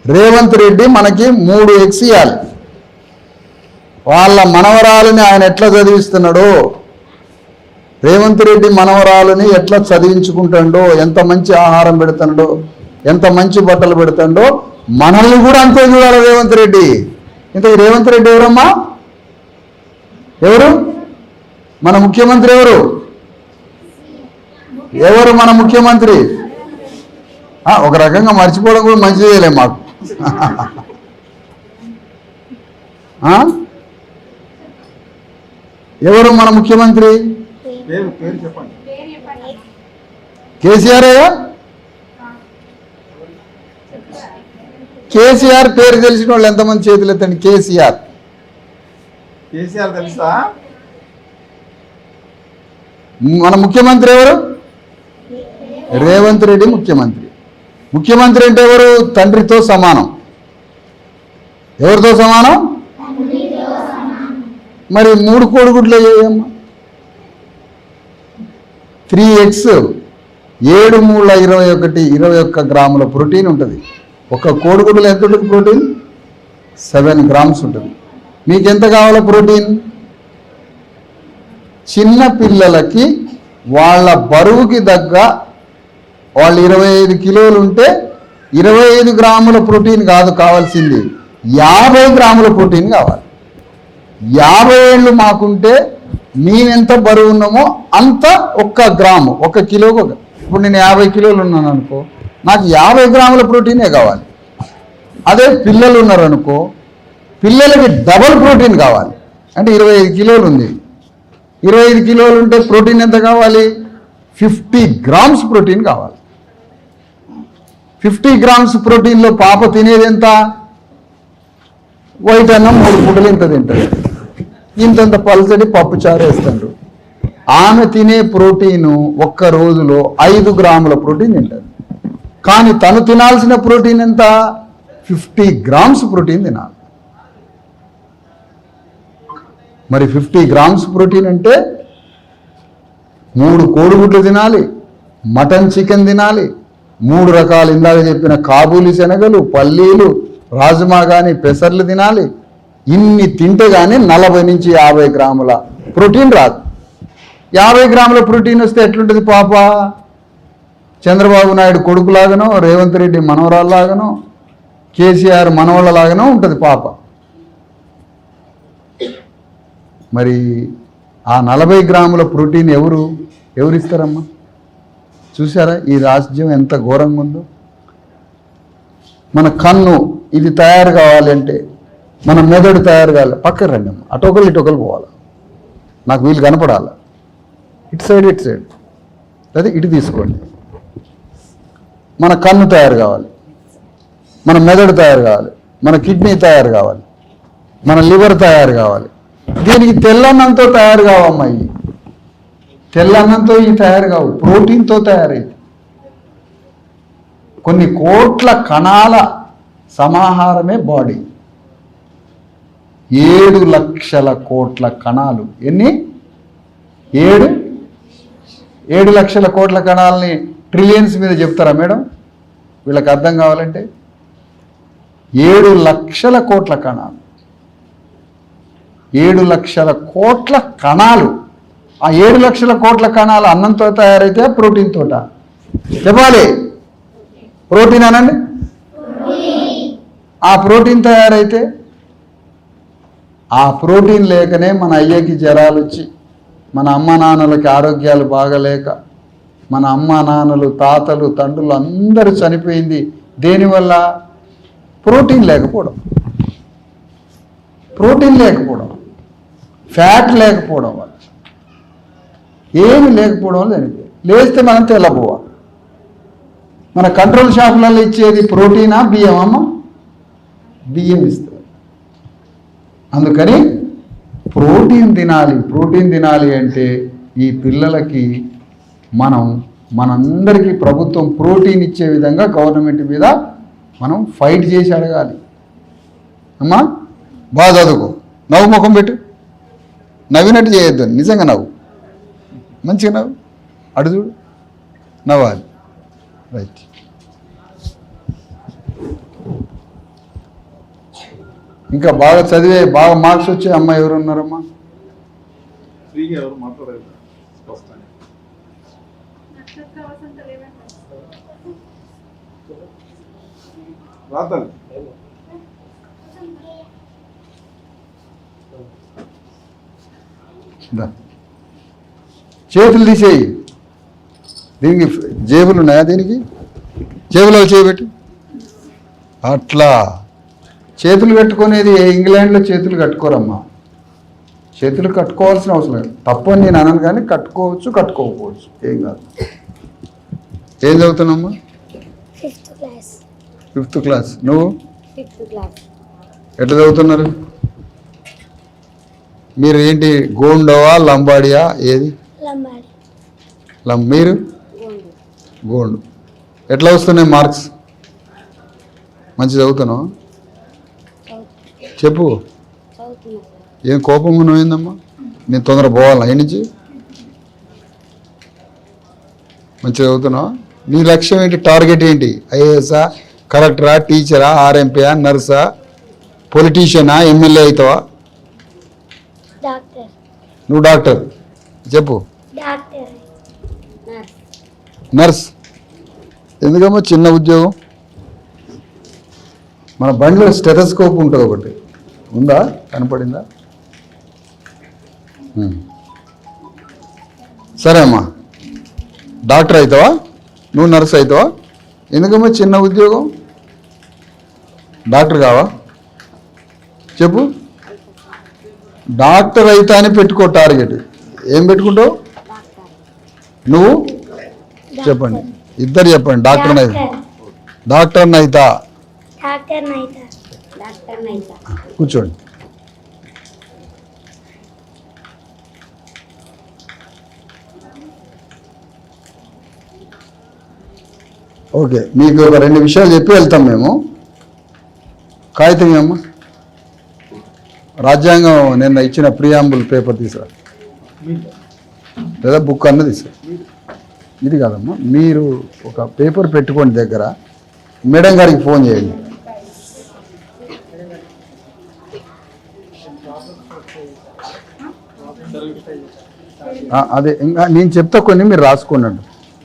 రేవంత్ రెడ్డి మనకి 3 ఎగ్స్ ఇవ్వాలి. వాళ్ళ మనవరాలని ఆయన ఎట్లా చదివిస్తున్నాడో, రేవంత్ రెడ్డి మనవరాలని ఎట్లా చదివించుకుంటాడో, ఎంత మంచి ఆహారం పెడుతున్నాడో, ఎంత మంచి బట్టలు పెడతాడో మనల్ని కూడా అంతే చూడాలి రేవంత్ రెడ్డి. ఇంత రేవంత్ రెడ్డి ఎవరమ్మా? ఎవరు మన ముఖ్యమంత్రి? ఎవరు మన ముఖ్యమంత్రి? ఒక రకంగా మర్చిపోవడం కూడా మంచిదేలే మాకు. ఎవరు మన ముఖ్యమంత్రి? పేరు చెప్పండి. కేసీఆర్. కేసీఆర్ పేరు తెలిసిన వాళ్ళు ఎంతమంది చేతులు ఎత్తండి. కేసీఆర్ తెలుసా? మన ముఖ్యమంత్రి ఎవరు? రేవంత్ రెడ్డి ముఖ్యమంత్రి. ముఖ్యమంత్రి అంటే ఎవరు? తండ్రితో సమానం. ఎవరితో సమానం? మరి 3 కోడిగుడ్లు అయ్యాయమ్మా. 3x 7 3 21 గ్రాముల ప్రోటీన్ ఉంటుంది. ఒక కోడిగుడ్డులో ఎంత ఉంటుంది ప్రోటీన్? 7 గ్రామ్స్ ఉంటుంది. మీకు ఎంత కావాలో ప్రోటీన్? చిన్న పిల్లలకి వాళ్ళ బరువుకి తగ్గ వాళ్ళు 25 కిలోలు ఉంటే 25 గ్రాముల ప్రోటీన్ కాదు కావాల్సింది, 50 గ్రాముల ప్రోటీన్ కావాలి. 50 ఏళ్ళు మాకుంటే మేమెంత బరువు ఉన్నామో అంత 1 గ్రాము 1 కిలోకు. ఇప్పుడు నేను 50 కిలోలు ఉన్నాను అనుకో, నాకు 50 గ్రాముల ప్రోటీనే కావాలి. అదే పిల్లలు ఉన్నారనుకో, పిల్లలకి డబల్ ప్రోటీన్ కావాలి. అంటే 25 కిలోలు ఉంది, 25 కిలోలు ఉంటే ప్రోటీన్ ఎంత కావాలి? 50 గ్రామ్స్ ప్రోటీన్ కావాలి. 50 గ్రామ్స్ ప్రోటీన్లో పాప తినేది ఎంత? వైట్ అన్నం 3 పూటలు ఇంత తింటుంది, ఇంతంత పల్సటి పప్పు చారు వేస్తుండ్రు. ఆమె తినే ప్రోటీను ఒక్క రోజులో 5 గ్రాముల ప్రోటీన్ తింటుంది. కానీ తను తినాల్సిన ప్రోటీన్ ఎంత? 50 గ్రామ్స్ ప్రోటీన్ తినాలి. మరి 50 గ్రామ్స్ ప్రోటీన్ అంటే 3 కోడిగుడ్లు తినాలి, మటన్ చికెన్ తినాలి, 3 రకాలు ఇందాక చెప్పిన కాబూలి శనగలు, పల్లీలు, రాజ్మా కానీ పెసర్లు తినాలి. ఇన్ని తింటే కానీ 40 నుంచి 50 గ్రాముల ప్రోటీన్ రాదు. 50 గ్రాముల ప్రోటీన్ వస్తే ఎట్లుంటుంది పాప? చంద్రబాబు నాయుడు కొడుకులాగానో, రేవంత్ రెడ్డి మనవరాల్లాగానో, కేసీఆర్ మనవళ్ళలాగానో ఉంటుంది పాప. మరి ఆ 40 గ్రాముల ప్రోటీన్ ఎవరు ఇస్తారమ్మా? చూసారా ఈ రాజ్యం ఎంత ఘోరంగా ఉందో? మన కన్ను ఇది తయారు కావాలంటే, మన మెదడు తయారు కావాలి, పక్కన రండి అమ్మ, అటొకరు ఇటొకరు పోవాలి, నాకు వీళ్ళు కనపడాలి. ఇటు సైడ్ అదే ఇటు తీసుకోండి. మన కన్ను తయారు కావాలి, మన మెదడు తయారు కావాలి, మన కిడ్నీ తయారు కావాలి, మన లివర్ తయారు కావాలి. దీనికి తెల్లన్నంతో తయారు కావమ్మా. ఇవి తెల్లన్నంతో ఇవి తయారు కావు, ప్రోటీన్తో తయారైంది. కొన్ని కోట్ల కణాల సమాహారమే బాడీ. 7 లక్షల కోట్ల కణాలు. ఎన్ని? 7 లక్షల కోట్ల కణాలని ట్రిలియన్స్ మీద చెప్తారా మేడం? వీళ్ళకి అర్థం కావాలంటే 7 లక్షల కోట్ల కణాలు, 7 లక్షల కోట్ల కణాలు. ఆ 7 లక్షల కోట్ల కణాలు అన్నంతో తయారైతే ప్రోటీన్ తోట చెప్పాలి. ప్రోటీన్ అనండి. ఆ ప్రోటీన్ తయారైతే, ఆ ప్రోటీన్ లేకనే మన అయ్యకి జ్వరాలు వచ్చి, మన అమ్మ నాన్నలకి ఆరోగ్యాలు బాగలేక, మన అమ్మ నాన్నలు, తాతలు, తండ్రులు అందరూ చనిపోయింది దేనివల్ల? ప్రోటీన్ లేకపోవడం. ప్రోటీన్ లేకపోవడం, ఫ్యాట్ లేకపోవడం వల్ల, ఏమి లేకపోవడం వల్ల చనిపోయింది. లేస్తే మనం తెల్లపోవాలి. మన కంట్రోల్ షాపులలో ఇచ్చేది ప్రోటీనా బియ్యం అమ్మ? బియ్యం ఇస్తుంది. అందుకని ప్రోటీన్ తినాలి. ప్రోటీన్ తినాలి అంటే ఈ పిల్లలకి మనందరికీ ప్రభుత్వం ప్రోటీన్ ఇచ్చే విధంగా గవర్నమెంట్ మీద మనం ఫైట్ చేసి అడగాలి. అమ్మా బాగా చదువుకో, నవ్వు ముఖం పెట్టు, నవ్వినట్టు చేయొద్దు, నిజంగా నవ్వు, మంచిగా నవ్వు, అడు చూడు, నవ్వాలి. రైట్. ఇంకా బాగా చదివే, బాగా మార్క్స్ వచ్చే అమ్మాయి ఎవరు ఉన్నారమ్మా? ఫ్రీగా ఎవరు మాట్లాడారు స్పష్టంగా? రాతలు చేతులు తీసేయి. దీనికి జేబులు ఉన్నాయా? దీనికి జేబులో చేయబెట్టి అట్లా చేతులు కట్టుకునేది. ఇంగ్లాండ్లో చేతులు కట్టుకోరమ్మా. చేతులు కట్టుకోవాల్సిన అవసరం లేదు. తప్పు అని నేను అనను, కానీ కట్టుకోవచ్చు, కట్టుకోకపోవచ్చు, ఏం కాదు. ఏం చదువుతున్నామ్మా? 5th class. 5th class. నువ్వు 5th class. ఎట్లా చదువుతున్నారు మీరు? ఏంటి, గోండోవా లంబాడియా? ఏది? Lambadi. మీరు గోండు. ఎట్లా వస్తున్నాయి మార్క్స్? మంచి చదువుతున్నావు? చెప్పు. ఏం కోపంగా నువ్వేందమ్మా? నేను తొందర పోవాలా ఈ నుంచి? మంచిగా చదువుతున్నావు? నీ లక్ష్యం ఏంటి? టార్గెట్ ఏంటి? ఐఏఎస్ఆ, కలెక్టరా, టీచరా, ఆర్ఎంపీయా, నర్సా, పొలిటీషియనా, ఎమ్మెల్యే అవుతావా? Doctor. నువ్వు డాక్టర్. చెప్పు. Doctor. నర్స్. ఎందుకమ్మా చిన్న ఉద్యోగం? మన బండిలో స్టెథోస్కోప్ ఉంటుంది ఒకటి, ఉందా? కనపడిందా? సరే అమ్మా, డాక్టర్ అవుతావా? నువ్వు నర్స్ అవుతావా? ఎందుకమ్మా చిన్న ఉద్యోగం? డాక్టర్ కావా? చెప్పు. డాక్టర్ అవుతా అని పెట్టుకో టార్గెట్. ఏం పెట్టుకుంటావు నువ్వు? చెప్పండి, ఇద్దరు చెప్పండి. Doctor Naita. Doctor Naita. Doctor Naita. Doctor Naita. కూర్చోండి. ఓకే, మీకు ఒక 2 విషయాలు చెప్పి వెళ్తాం మేము. కాగితం ఏమ్మా? రాజ్యాంగం నిన్న ఇచ్చిన ప్రియాంబుల్ పేపర్ తీసుకురా, లేదా బుక్ అన్నది తీసుకురా. ఇది కాదమ్మా, మీరు ఒక పేపర్ పెట్టుకోండి దగ్గర. మేడం గారికి ఫోన్ చేయండి. అదే ఇంకా నేను చెప్తా, కొన్ని మీరు రాసుకోండి.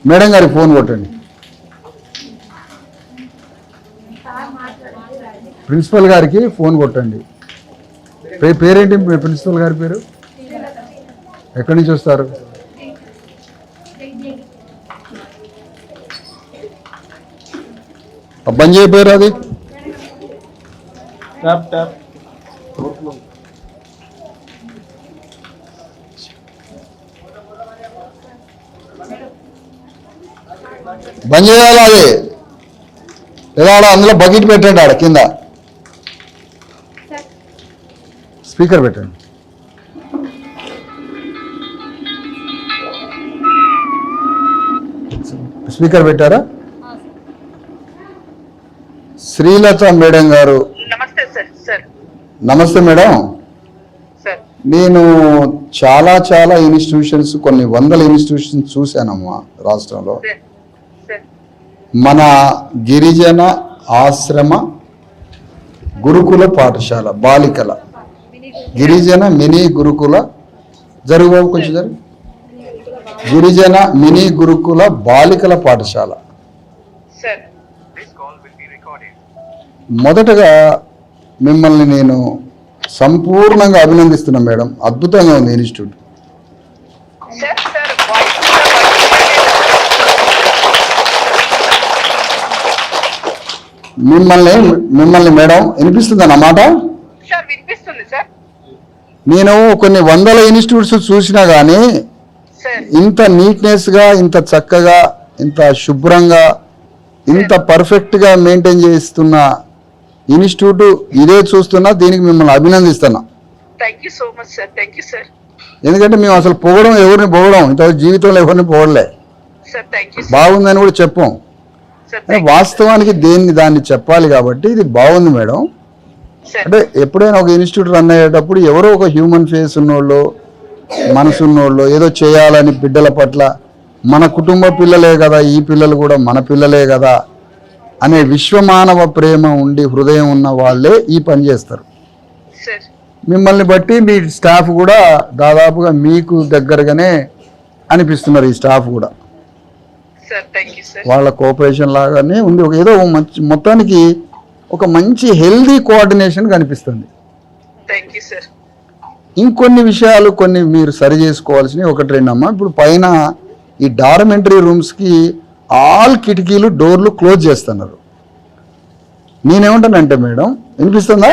మేడం గారికి ఫోన్ కొట్టండి. ప్రిన్సిపల్ గారికి ఫోన్ కొట్టండి. పేరేంటి మీ ప్రిన్సిపల్ గారి పేరు? ఎక్కడి నుంచి వస్తారు? బంద్ చేయపోయారు అది? ట్యాప్ ట్యాప్ బంద్ చేయాలి అది. లేదా అందులో బకెట్ పెట్టండి, ఆడ కింద స్పీకర్ పెట్టండి. స్పీకర్ పెట్టారా? శ్రీలత మేడం గారు. నమస్తే సార్. సార్ నమస్తే మేడం. సార్ నేను చాలా చాలా ఇన్స్టిట్యూషన్స్, కొన్ని వందల ఇన్స్టిట్యూషన్స్ చూశానమ్మా రాష్ట్రంలో. సార్ మన గిరిజన ఆశ్రమ గురుకుల పాఠశాల బాలికల, గిరిజన మినీ గురుకుల, జరుగుబాబు కొంచెం జరుగు, గిరిజన మినీ గురుకుల బాలికల పాఠశాల. సార్ మొదటగా మిమ్మల్ని నేను సంపూర్ణంగా అభినందిస్తున్నా మేడం. అద్భుతంగా ఉంది ఇన్స్టిట్యూట్. సార్ సార్ మిమ్మల్ని మేడం వినిపిస్తుంది అన్నమాట. సార్ వినిపిస్తుంది సార్. నేను కొన్ని వందల ఇన్స్టిట్యూట్స్ చూసినా కానీ సార్ ఇంత నీట్నెస్గా, ఇంత చక్కగా, ఇంత శుభ్రంగా, ఇంత పర్ఫెక్ట్గా మెయింటైన్ చేస్తున్న ఇన్స్టిట్యూట్ ఇదే చూస్తున్నా. దీనికి మిమ్మల్ని అభినందిస్తున్నా. Thank you so much sir. Thank you sir. ఎందుకంటే మేము అసలు ఎవరిని పొగడం, ఇంత జీవితంలో ఎవరిని పొగడలే. సార్ థ్యాంక్ యూ బాగుందని కూడా చెప్పాం. సార్. వాస్తవానికి దాన్ని చెప్పాలి కాబట్టి ఇది బాగుంది మేడం. సార్ అంటే ఎప్పుడైనా ఒక ఇన్స్టిట్యూట్ రన్ అయ్యేటప్పుడు ఎవరో ఒక హ్యూమన్ ఫేస్ ఉన్నోళ్ళు, మనసు ఉన్నోళ్ళు, ఏదో చేయాలని బిడ్డల పట్ల, మన కుటుంబ పిల్లలే కదా ఈ పిల్లలు కూడా మన పిల్లలే కదా అనే విశ్వమానవ ప్రేమ ఉండి హృదయం ఉన్న వాళ్ళే ఈ పని చేస్తారు. సార్ మిమ్మల్ని బట్టి మీ స్టాఫ్ కూడా దాదాపుగా మీకు దగ్గరగానే అనిపిస్తున్నారు. ఈ స్టాఫ్ కూడా సార్ థ్యాంక్ యూ సార్. వాళ్ళ కోఆపరేషన్ లాగానే ఉంది. ఏదో మొత్తానికి ఒక మంచి హెల్దీ కోఆర్డినేషన్ కనిపిస్తుంది. Thank you sir. ఇంకొన్ని విషయాలు కొన్ని మీరు సరి చేసుకోవాల్సినవి ఒకటి రెండమ్మా. ఇప్పుడు పైన ఈ డార్మెంటరీ రూమ్స్కి ఆల్ కిటికీలు డోర్లు క్లోజ్ చేస్తున్నారు. నేనేమంటానంటే మేడం, వినిపిస్తుందా?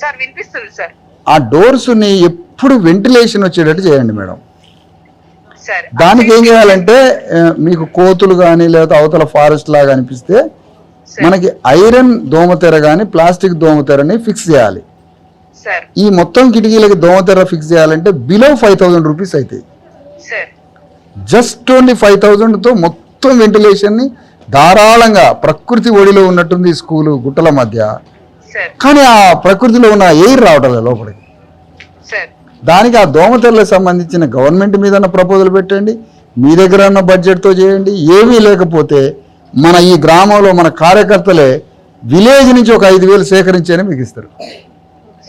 సార్ వినిపిస్తుంది సార్. ఆ డోర్స్ని ఎప్పుడు వెంటిలేషన్ వచ్చేటట్టు చేయండి మేడం. సార్ దానికి ఏం చేయాలంటే మీకు కోతులు కానీ లేదా అవతల ఫారెస్ట్ లాగా అనిపిస్తే మనకి ఐరన్ దోమతెర కానీ ప్లాస్టిక్ దోమతెరని ఫిక్స్ చేయాలి. సార్ ఈ మొత్తం కిటికీలకి దోమతెర ఫిక్స్ చేయాలంటే బిలో 5,000 రూపీస్ అవుతాయి. సార్ జస్ట్ ఓన్లీ 5,000తో మొత్తం వెంటిలేషన్ని ధారాళంగా, ప్రకృతి ఒడిలో ఉన్నట్టుంది ఈ స్కూలు గుట్టల మధ్య, సార్ కానీ ఆ ప్రకృతిలో ఉన్న ఎయిర్ రావటం లేదు లోపలికి. సార్ దానికి ఆ దోమతెరలకు సంబంధించిన గవర్నమెంట్ మీద ప్రపోజల్ పెట్టండి, మీ దగ్గర ఉన్న బడ్జెట్తో చేయండి. ఏమీ లేకపోతే మన ఈ గ్రామంలో మన కార్యకర్తలే విలేజ్ నుంచి ఒక 5,000 సేకరించని మీకు ఇస్తారు.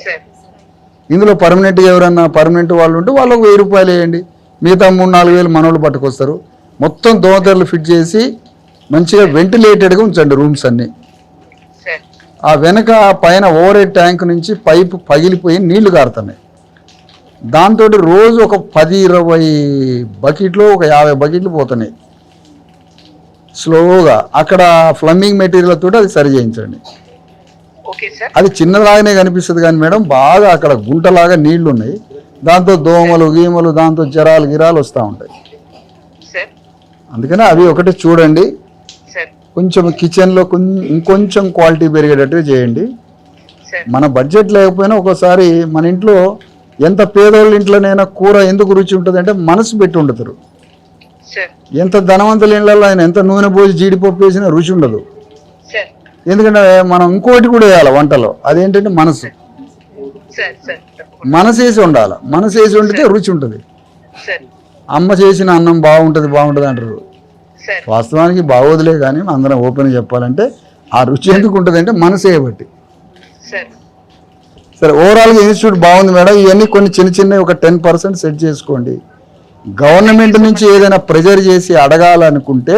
సార్ ఇందులో పర్మనెంట్గా ఎవరన్నా పర్మనెంట్ వాళ్ళు ఉంటే వాళ్ళకు 1,000 రూపాయలు వేయండి, మిగతా 3-4 వేలు మనోళ్ళు పట్టుకొస్తారు. మొత్తం దోమతెరలు ఫిట్ చేసి మంచిగా వెంటిలేటెడ్గా ఉంచండి రూమ్స్ అన్నీ. సార్ ఆ వెనక పైన ఓవర్ హెడ్ ట్యాంక్ నుంచి పైపు పగిలిపోయి నీళ్లు కారుతున్నాయి. దాంతో రోజు ఒక 10-20 బకెట్లు, ఒక 50 బకెట్లు పోతున్నాయి స్లోగా. అక్కడ ఫ్లమ్మింగ్ మెటీరియల్ తోటి అది సరి చేయించండి. Okay sir. అది చిన్నలాగానే కనిపిస్తుంది కానీ మేడం బాగా అక్కడ గుంటలాగా నీళ్లు ఉన్నాయి. దాంతో దోమలు గీమలు, దాంతో జ్వరాలు గిరాలు వస్తూ ఉంటాయి. సార్ అందుకని అవి ఒకటి చూడండి. సార్ కొంచెం కిచెన్లో ఇంకొంచెం క్వాలిటీ పెరిగేటట్టు చేయండి. సార్ మన బడ్జెట్ లేకపోయినా ఒక్కోసారి మన ఇంట్లో ఎంత పేదోళ్ళ ఇంట్లోనైనా కూర ఎందుకు రుచి ఉంటుంది అంటే మనసు పెట్టి ఉండతారు. సార్ ఎంత ధనవంతుల ఇళ్ళల్లో ఆయన ఎంత నూనె పోసి జీడిపప్పు వేసినా రుచి ఉండదు. సార్ ఎందుకంటే మనం ఇంకోటి కూడా వేయాలి వంటలో, అదేంటంటే మనసు. సార్ సార్ మనసు వేసి ఉండాలి, మనసు వేసి ఉండితే రుచి ఉంటుంది. సార్ అమ్మ చేసిన అన్నం బాగుంటుంది అంటారు. సార్ వాస్తవానికి బాగోదులే కానీ అందరం ఓపెన్ చెప్పాలంటే ఆ రుచి ఎందుకు ఉంటుంది అంటే మనసు వేయబట్టి. సార్ సరే, ఓవరాల్గా ఇన్స్టిట్యూట్ బాగుంది మేడం. ఇవన్నీ కొన్ని చిన్న చిన్నవి ఒక 10% సెట్ చేసుకోండి. గవర్నమెంట్ నుంచి ఏదైనా ప్రెజర్ చేసి అడగాలనుకుంటే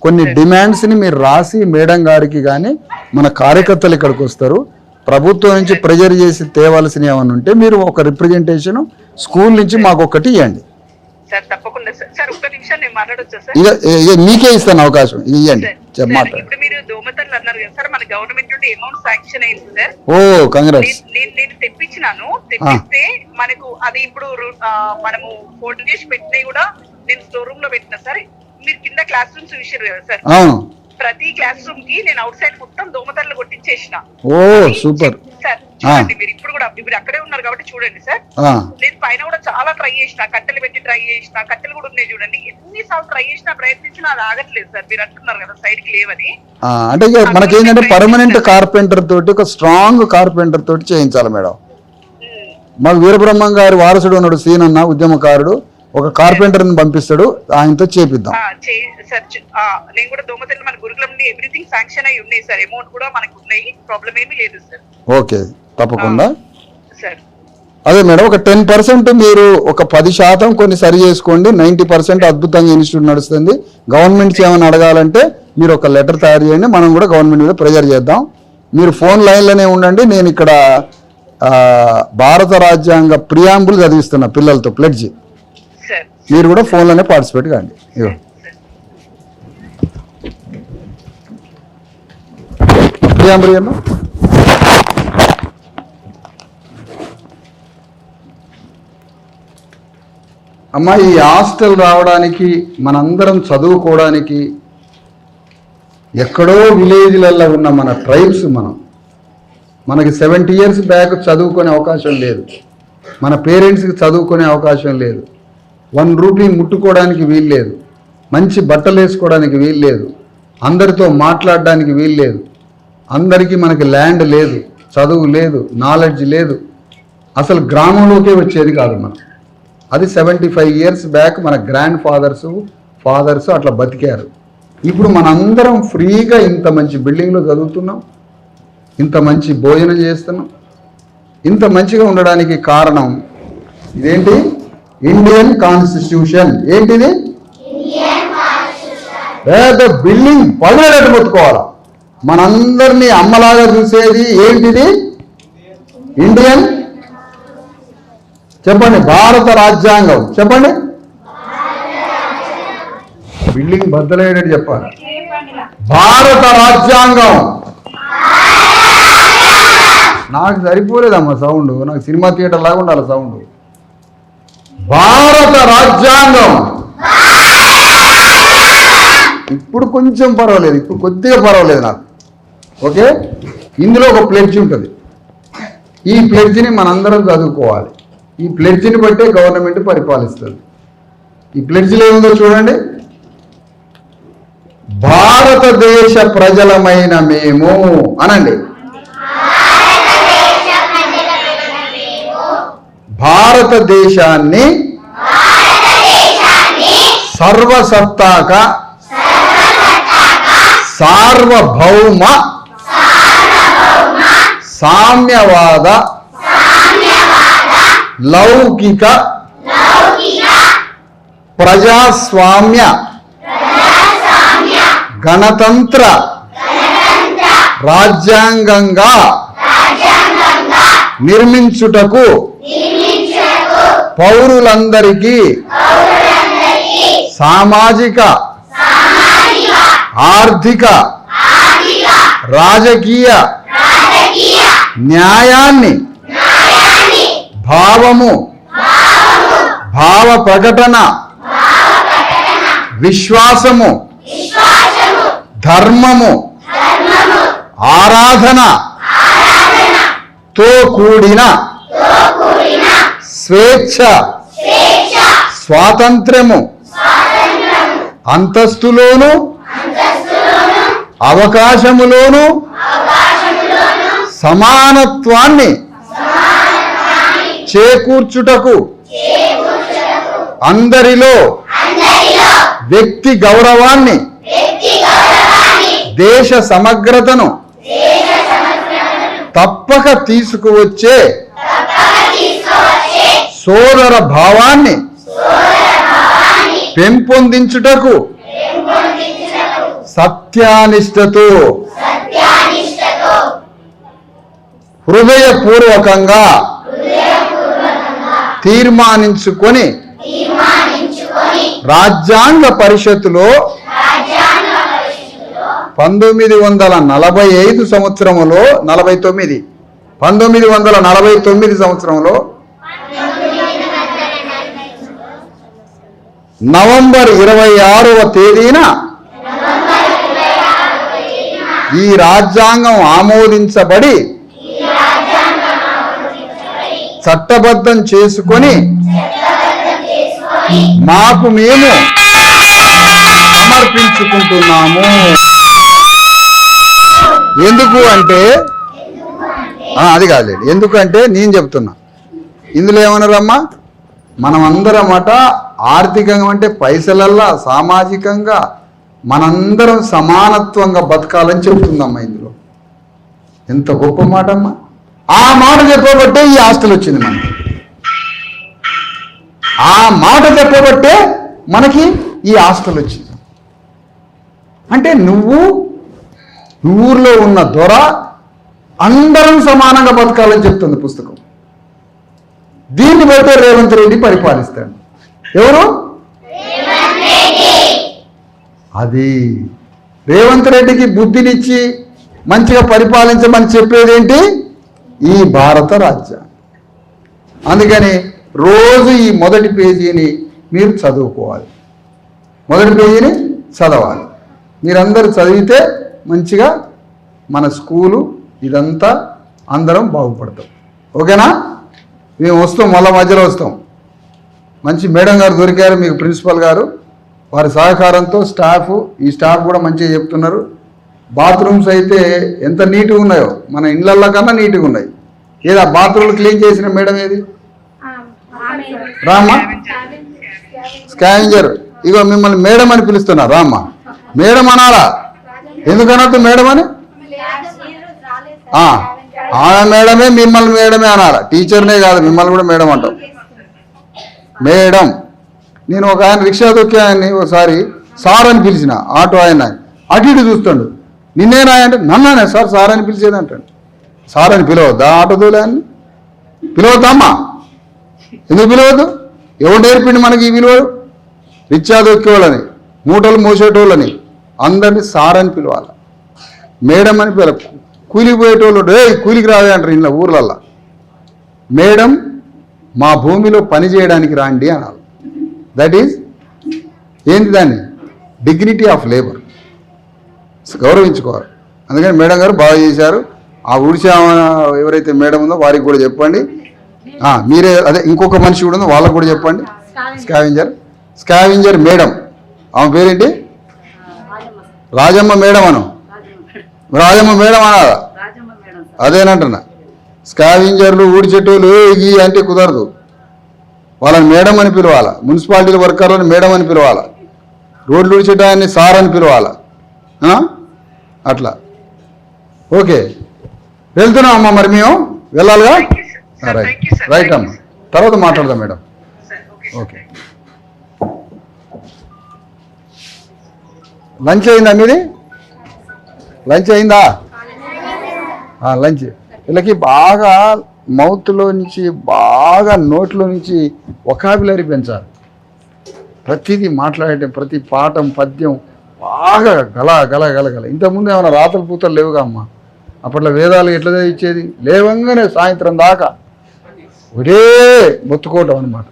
కొన్ని డిమాండ్స్ని మీరు రాసి మేడం గారికి కానీ మన కార్యకర్తలు ఇక్కడికి వస్తారు. ప్రభుత్వం నుంచి ప్రెజర్ చేసి తేవాల్సినవి ఏమైనా ఉంటే మీరు ఒక రిప్రజెంటేషన్ స్కూల్ నుంచి మాకు ఒకటి ఇవ్వండి. సార్ తప్పకుండా సార్. సార్ ఒక్క నిమిషం నేను మాట్లాడొచ్చా సార్? ఇక మీకే ఇస్తాను అవకాశం, ఇవ్వండి. మాట్లాడు. ఇప్పుడు మీరు దోమతెరలు అన్నారు కదా సార్, మన గవర్నమెంట్ నుండి అమౌంట్ శాంక్షన్ అయింది సార్. ఓ కంగ్రాట్స్. నేను తెప్పించినాను. తెప్పిస్తే మనకు అది ఇప్పుడు మనము ఫోటో చేసి పెట్టినవి కూడా నేను స్టోర్ రూమ్ లో పెట్టినా సార్. మీరు కింద క్లాస్ రూమ్స్ చూసారు కదా సార్, ప్రతి క్లాస్ రూమ్ కి నేను అవుట్ సైడ్ మొత్తం దోమతెరలు కొట్టించేసిన. ఓ సూపర్ సార్ చూడండి, మీరు ఇప్పుడు అక్కడే ఉన్నారు కాబట్టి చూడండి సార్. నేను పైన కూడా చాలా ట్రై చేసిన, కట్టెలు పెట్టి ట్రై చేసిన, కట్టెలు కూడా ఉన్నాయి చూడండి. ఎన్నిసార్లు ట్రై చేసినా ప్రయత్నించినా అది ఆగట్లేదు సార్. మీరు అంటున్నారు కదా సైడ్ కి లేవని. అంటే మనకేంటంటే పర్మనెంట్ కార్పెంటర్ తోటి, ఒక స్ట్రాంగ్ కార్పెంటర్ తోటి చేయించాలి మేడం. మాకు వీరబ్రహ్మం గారి వారసుడు ఉన్నాడు సీనన్న, ఉద్యమకారుడు, ఒక కార్పెంటర్ని పంపిస్తాడు, ఆయనతో చేపిద్దాం. సార్ నేను కూడా దోమతెరలు మన గురుకులం నుండి ఎవ్రీథింగ్ శాంక్షన్ అయి ఉన్నాయి సార్. అమౌంట్ కూడా మనకు ఉన్నాయి, ప్రాబ్లం ఏమీ లేదు సార్. ఓకే, తప్పకుండా సార్. అదే మేడం, ఒక 10% మీరు ఒక 10% కొన్ని సరి చేసుకోండి. 90% అద్భుతంగా ఇన్స్టిట్యూట్ నడుస్తుంది. గవర్నమెంట్ ఏమైనా అడగాలంటే మీరు ఒక లెటర్ తయారు చేయండి, మనం కూడా గవర్నమెంట్ మీద ప్రెజర్ చేద్దాం. మీరు ఫోన్ లైన్లోనే ఉండండి. నేను ఇక్కడ భారత రాజ్యాంగ ప్రియాంబుల్ చదివిస్తున్నా పిల్లలతో ప్లెడ్జ్. మీరు కూడా ఫోన్లోనే పార్టిసిపేట్ కాండి. ఇగో ప్రియాంబుల్ అమ్మా. అమ్మా, ఈ హాస్టల్ రావడానికి, మనందరం చదువుకోవడానికి, ఎక్కడో విలేజ్లలో ఉన్న మన ట్రైబ్స్, మనకి 70 years బ్యాక్ చదువుకునే అవకాశం లేదు. మన పేరెంట్స్కి చదువుకునే అవకాశం లేదు. 1 రూపీ ముట్టుకోవడానికి వీలు లేదు. మంచి బట్టలు వేసుకోవడానికి వీలు లేదు. అందరితో మాట్లాడడానికి వీలు లేదు. అందరికీ మనకి ల్యాండ్ లేదు, చదువు లేదు, నాలెడ్జ్ లేదు. అసలు గ్రామంలోకే వచ్చేది కాదు మనం. అది 75 years బ్యాక్ మన గ్రాండ్ ఫాదర్స్ అట్లా బతికారు. ఇప్పుడు మనందరం ఫ్రీగా ఇంత మంచి బిల్డింగ్లో చదువుతున్నాం, ఇంత మంచి భోజనం చేస్తున్నాం. ఇంత మంచిగా ఉండడానికి కారణం ఇదేంటి? Indian constitution. ఏంటిది? పెద్ద బిల్డింగ్ పదివేలట్టు మొత్తుకోవాలా. మనందరినీ అమ్మలాగా చూసేది ఏంటిది? ఇండియన్ చెప్పండి, భారత రాజ్యాంగం చెప్పండి. బిల్డింగ్ బద్దలయ్యేటట్టు చెప్పాలి. భారత రాజ్యాంగం. నాకు సరిపోలేదమ్మా సౌండ్, నాకు సినిమా థియేటర్ లాగా ఉండాలి సౌండ్. భారత రాజ్యాంగం. ఇప్పుడు కొంచెం పర్వాలేదు, ఇప్పుడు కొద్దిగా పర్వాలేదు నాకు. ఓకే, ఇందులో ఒక ప్లెడ్జ్ ఉంటుంది. ఈ ప్లెడ్జ్ని మనందరం చదువుకోవాలి. ఈ ప్లెడ్జ్ని బట్టే గవర్నమెంట్ పరిపాలిస్తుంది. ఈ ప్లెడ్జ్లో ఏముందో చూడండి. భారతదేశ ప్రజలమైన మేము అనండి. భారతదేశాన్ని సర్వసత్తాక సార్వభౌమ సామ్యవాద లౌకిక ప్రజాస్వామ్య గణతంత్ర రాజ్యాంగంగా నిర్మించుటకు పౌరులందరికీ సామాజిక ఆర్థిక రాజకీయ న్యాయాన్ని భావము భావ ప్రకటన విశ్వాసము ధర్మము ఆరాధనతో కూడిన స్వేచ్ఛ స్వాతంత్ర్యము అంతస్తులోను అవకాశములోను సమానత్వాన్ని చేకూర్చుటకు అందరిలో వ్యక్తి గౌరవాన్ని దేశ సమగ్రతను తప్పక తీసుకువచ్చే సోదర భావాన్ని పెంపొందించుటకు సత్యానిష్టతో హృదయపూర్వకంగా తీర్మానించుకొని రాజ్యాంగ పరిషత్తులో 1945 సంవత్సరములో 1949 సంవత్సరంలో నవంబర్ 26వ తేదీన ఈ రాజ్యాంగం ఆమోదించబడి చట్టబద్ధం చేసుకొని మాకు మేము సమర్పించుకుంటున్నాము. ఎందుకు అంటే అది కాదులేండి, ఎందుకంటే నేను చెప్తున్నా. ఇందులో ఏమన్నారమ్మా, మనం అందరమట ఆర్థికంగా అంటే పైసలల్లా సామాజికంగా మనందరం సమానత్వంగా బతకాలని చెప్తుందమ్మా. ఇందులో ఎంత గొప్ప మాట అమ్మా. ఆ మాట చెప్పబట్టే ఈ హాస్టల్ వచ్చింది మనకి. ఆ మాట చెప్పబట్టే మనకి ఈ హాస్టల్ వచ్చింది. అంటే నువ్వు ఊర్లో ఉన్న దొర అందరం సమానంగా బతకాలని చెప్తుంది పుస్తకం. దీన్ని బట్టే రేవంత్ రెడ్డి పరిపాలిస్తాడు. ఎవరు? అది రేవంత్ రెడ్డికి బుద్ధినిచ్చి మంచిగా పరిపాలించమని చెప్పేదేంటి? ఈ భారత రాజ్యాంగం. అందుకని రోజు ఈ మొదటి పేజీని మీరు చదువుకోవాలి. మొదటి పేజీని చదవాలి. మీరందరూ చదివితే మంచిగా మన స్కూలు ఇదంతా అందరం బాగుపడతాం. ఓకేనా? మేము వస్తాం, మళ్ళీ మధ్యలో వస్తాం. మంచి మేడం గారు దొరికారు మీకు, ప్రిన్సిపల్ గారు. వారి సహకారంతో ఈ స్టాఫ్ కూడా మంచిగా చెప్తున్నారు. బాత్రూమ్స్ అయితే ఎంత నీట్గా ఉన్నాయో, మన ఇళ్ళల్లో కన్నా నీట్గా ఉన్నాయి. ఏదా బాత్రూమ్లు క్లీన్ చేసిన మేడం ఏది? రామ్మా, స్కావెంజర్. ఇగో మిమ్మల్ని మేడం అని పిలుస్తున్నా. రామ్మా, మేడం అనాలా? ఎందుకనొద్దు మేడం అని? ఆమె మేడమే, మిమ్మల్ని మేడమే అనాలా. టీచర్నే కాదు, మిమ్మల్ని కూడా మేడం అంటాం. మేడం. నేను ఒక ఆయన రిక్షా దొక్కాయని ఒకసారి సార్ అని పిలిచిన ఆటో ఆయన అటు ఇటు చూస్తాడు. నిన్నేనా అంటే నన్నానే సార్ అని పిలిచేది అంటాడు. సార్ అని పిలవద్దా ఆటో దూలే అని? పిలవద్దమ్మా, ఎందుకు పిలవద్దు? ఎవరు నేర్పిండి మనకి ఈ విలువలు? రిచ్చా దొక్కేవాళ్ళని, మూటలు మోసేటోళ్ళని అందరినీ సార్ అని పిలవాలి, మేడం అని పిలవ. కూలికి పోయేటోళ్ళు కూలికి రావే అంటారు ఇంట్లో ఊర్లల్లో. మేడం మా భూమిలో పని చేయడానికి రాండి అనాలి. దట్ ఈజ్ ఏంటి దాన్ని? డిగ్నిటీ ఆఫ్ లేబర్, గౌరవించుకోవాలి. అందుకని మేడం గారు బాగా చేశారు. ఆ ఊడిసా ఎవరైతే మేడం ఉందో వారికి కూడా చెప్పండి. మీరే అదే ఇంకొక మనిషి కూడా ఉందో వాళ్ళకు కూడా చెప్పండి. స్కావెంజర్ మేడం, ఆమె పేరేంటి? రాజమ్మ మేడం అను. రాజమ్మ మేడం అనాలా? అదేనంటున్నా. స్కావెంజర్లు ఊడిచెట్టోళ్ళు ఈ అంటే కుదరదు, వాళ్ళని మేడం అని పిలవాలా. మున్సిపాలిటీ వర్కర్లను మేడం అని పిలవాలా. రోడ్లు ఊడిచెట్టాన్ని సార్ అని పిలవాలా. అట్లా ఓకే. వెళ్తున్నాం అమ్మా, మరి మేము వెళ్ళాలిగా. రైట్ అమ్మా, తర్వాత మాట్లాడదాం మేడం. ఓకే. లంచ్ అయిందా మీది? లంచ్ అయిందా? లంచ్. వీళ్ళకి బాగా మౌత్లో నుంచి బాగా నోట్లో నుంచి వొకాబులరీ పెంచాలి. ప్రతిదీ మాట్లాడే ప్రతి పాఠం పద్యం బాగా గల. ఇంతకుముందు ఏమైనా రాతలు పూతలు లేవుగా అమ్మ. అప్పట్లో వేదాలు ఎట్లా ఇచ్చేది? లేవంగానే సాయంత్రం దాకా ఒకే మొత్తుకోవటం అనమాట.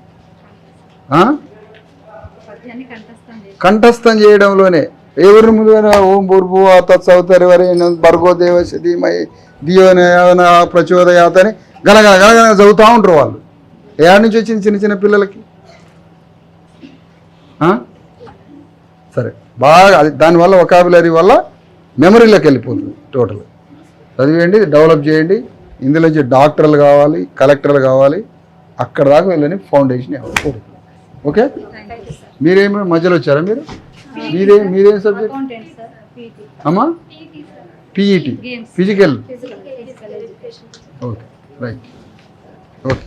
కంఠస్థం చేయడంలోనే ఎవరి ముందుగా ఓం భూర్భువ తత్సవితుర్ వరేణ్యం భర్గో దేవస్య ధీమహి ధియో యో ప్రచోదయాత్ అని గలగల చదువుతూ ఉంటారు వాళ్ళు. ఏడాది నుంచి వచ్చింది చిన్న చిన్న పిల్లలకి. సరే, బాగా అది దానివల్ల వొకాబులరీ వల్ల మెమరీలోకి వెళ్ళిపోతుంది. టోటల్ చదివేయండి, డెవలప్ చేయండి. ఇందులోంచి డాక్టర్లు కావాలి, కలెక్టర్లు కావాలి, అక్కడ దాకా వెళ్ళని ఫౌండేషన్ ఇవ్వాలి. ఓకే. మీరేమి మధ్యలో వచ్చారా? మీరేం సబ్జెక్ట్ అమ్మా? PET, physical. Okay, right. Okay.